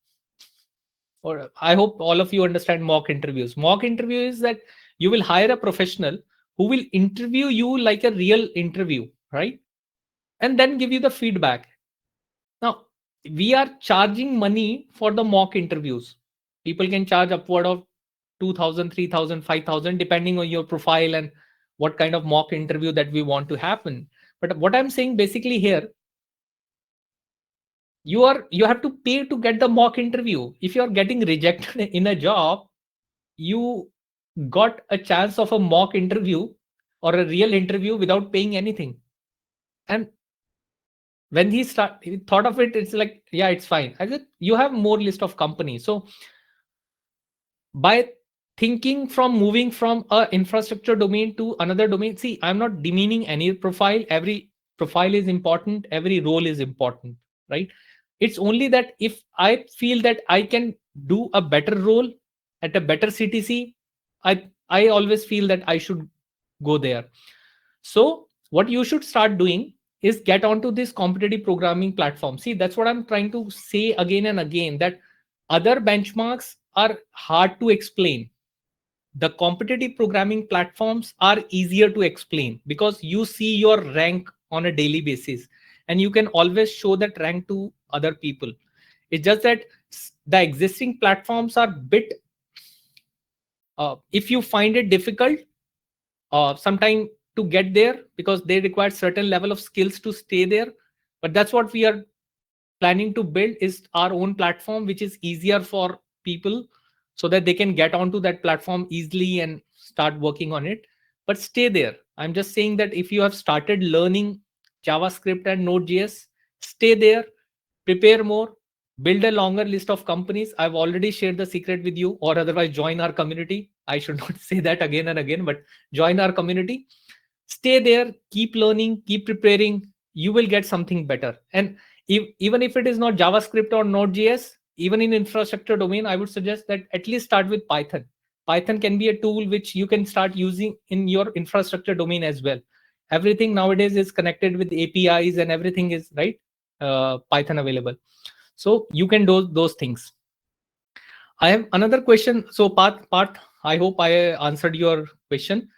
or I hope all of you understand mock interviews. Mock interview is that you will hire a professional who will interview you like a real interview, right? And then give you the feedback. Now, we are charging money for the mock interviews. People can charge upward of 2,000, 3,000, 5,000, depending on your profile and what kind of mock interview that we want to happen. But what I'm saying basically here, you have to pay to get the mock interview. If you are getting rejected in a job, you got a chance of a mock interview or a real interview without paying anything. And when he thought of it, it's like, yeah, it's fine. I said, you have more list of companies. So by thinking from moving from a infrastructure domain to another domain, see, I'm not demeaning any profile. Every profile is important. Every role is important, right? It's only that if I feel that I can do a better role at a better CTC, I always feel that I should go there. So what you should start doing is get onto this competitive programming platform. See, that's what I'm trying to say again and again, that other benchmarks are hard to explain. The competitive programming platforms are easier to explain because you see your rank on a daily basis and you can always show that rank to other people. It's just that the existing platforms are bit, if you find it difficult, sometime to get there, because they require certain level of skills to stay there. But that's what we are planning to build, is our own platform, which is easier for people so that they can get onto that platform easily and start working on it, but stay there. I'm just saying that if you have started learning JavaScript and Node.js, stay there, prepare more, build a longer list of companies. I've already shared the secret with you, or otherwise join our community. I should not say that again and again, but join our community, stay there, keep learning, keep preparing. You will get something better. And even if it is not JavaScript or Node.js, even in infrastructure domain, I would suggest that at least start with Python. Python can be a tool which you can start using in your infrastructure domain as well. Everything nowadays is connected with APIs and everything is, right, Python available. So you can do those things. I have another question. So Parth, I hope I answered your question.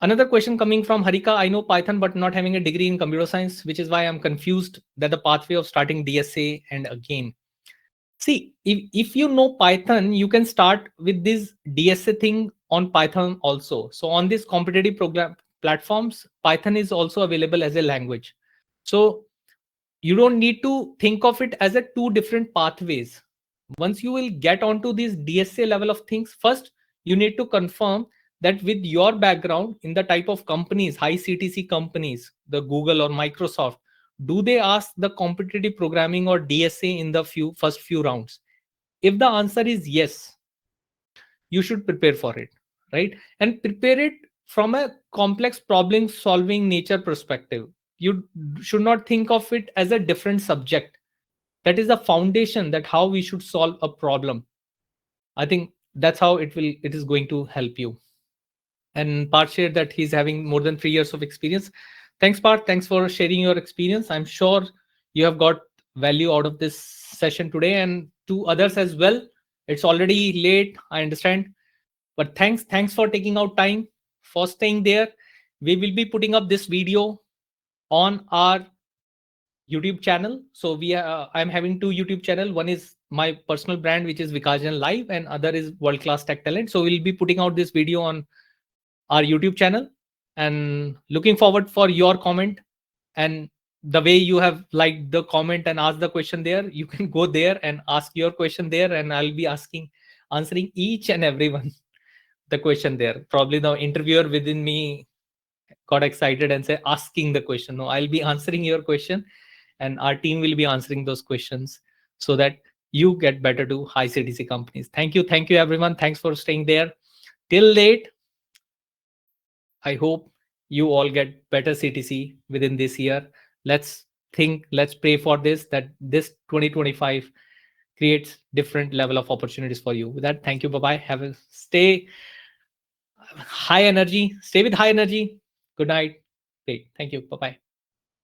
Another question coming from Harika. I know Python, but not having a degree in computer science, which is why I'm confused that the pathway of starting DSA and again. See, if you know Python, you can start with this DSA thing on Python also. So on these competitive program platforms, Python is also available as a language. So you don't need to think of it as a two different pathways. Once you will get onto this DSA level of things, first you need to confirm that with your background in the type of companies, high CTC companies, the Google or Microsoft, do they ask the competitive programming or DSA in the first few rounds? If the answer is yes, you should prepare for it, right? And prepare it from a complex problem solving nature perspective. You should not think of it as a different subject. That is the foundation, that how we should solve a problem. I think that's how it is going to help you. And Parth shared that he's having more than 3 years of experience. Thanks, Parth. Thanks for sharing your experience. I'm sure you have got value out of this session today, and to others as well. It's already late, I understand. But thanks for taking out time, for staying there. We will be putting up this video on our YouTube channel. So I'm having 2 YouTube channel. One is my personal brand, which is Vikas Jain Live, and other is World Class Tech Talent. So we'll be putting out this video on our YouTube channel, and looking forward for your comment. And the way you have liked the comment and asked the question there, you can go there and ask your question there, and I'll be answering each and every one the question there. Probably the interviewer within me got excited and said asking the question. No, I'll be answering your question, and our team will be answering those questions so that you get better to high CTC companies. Thank you everyone. Thanks for staying there till late. I hope you all get better CTC within this year. Let's pray for this, that this 2025 creates different level of opportunities for you. With that, thank you. Bye-bye. Stay high energy. Stay with high energy. Good night. Great. Thank you. Bye-bye.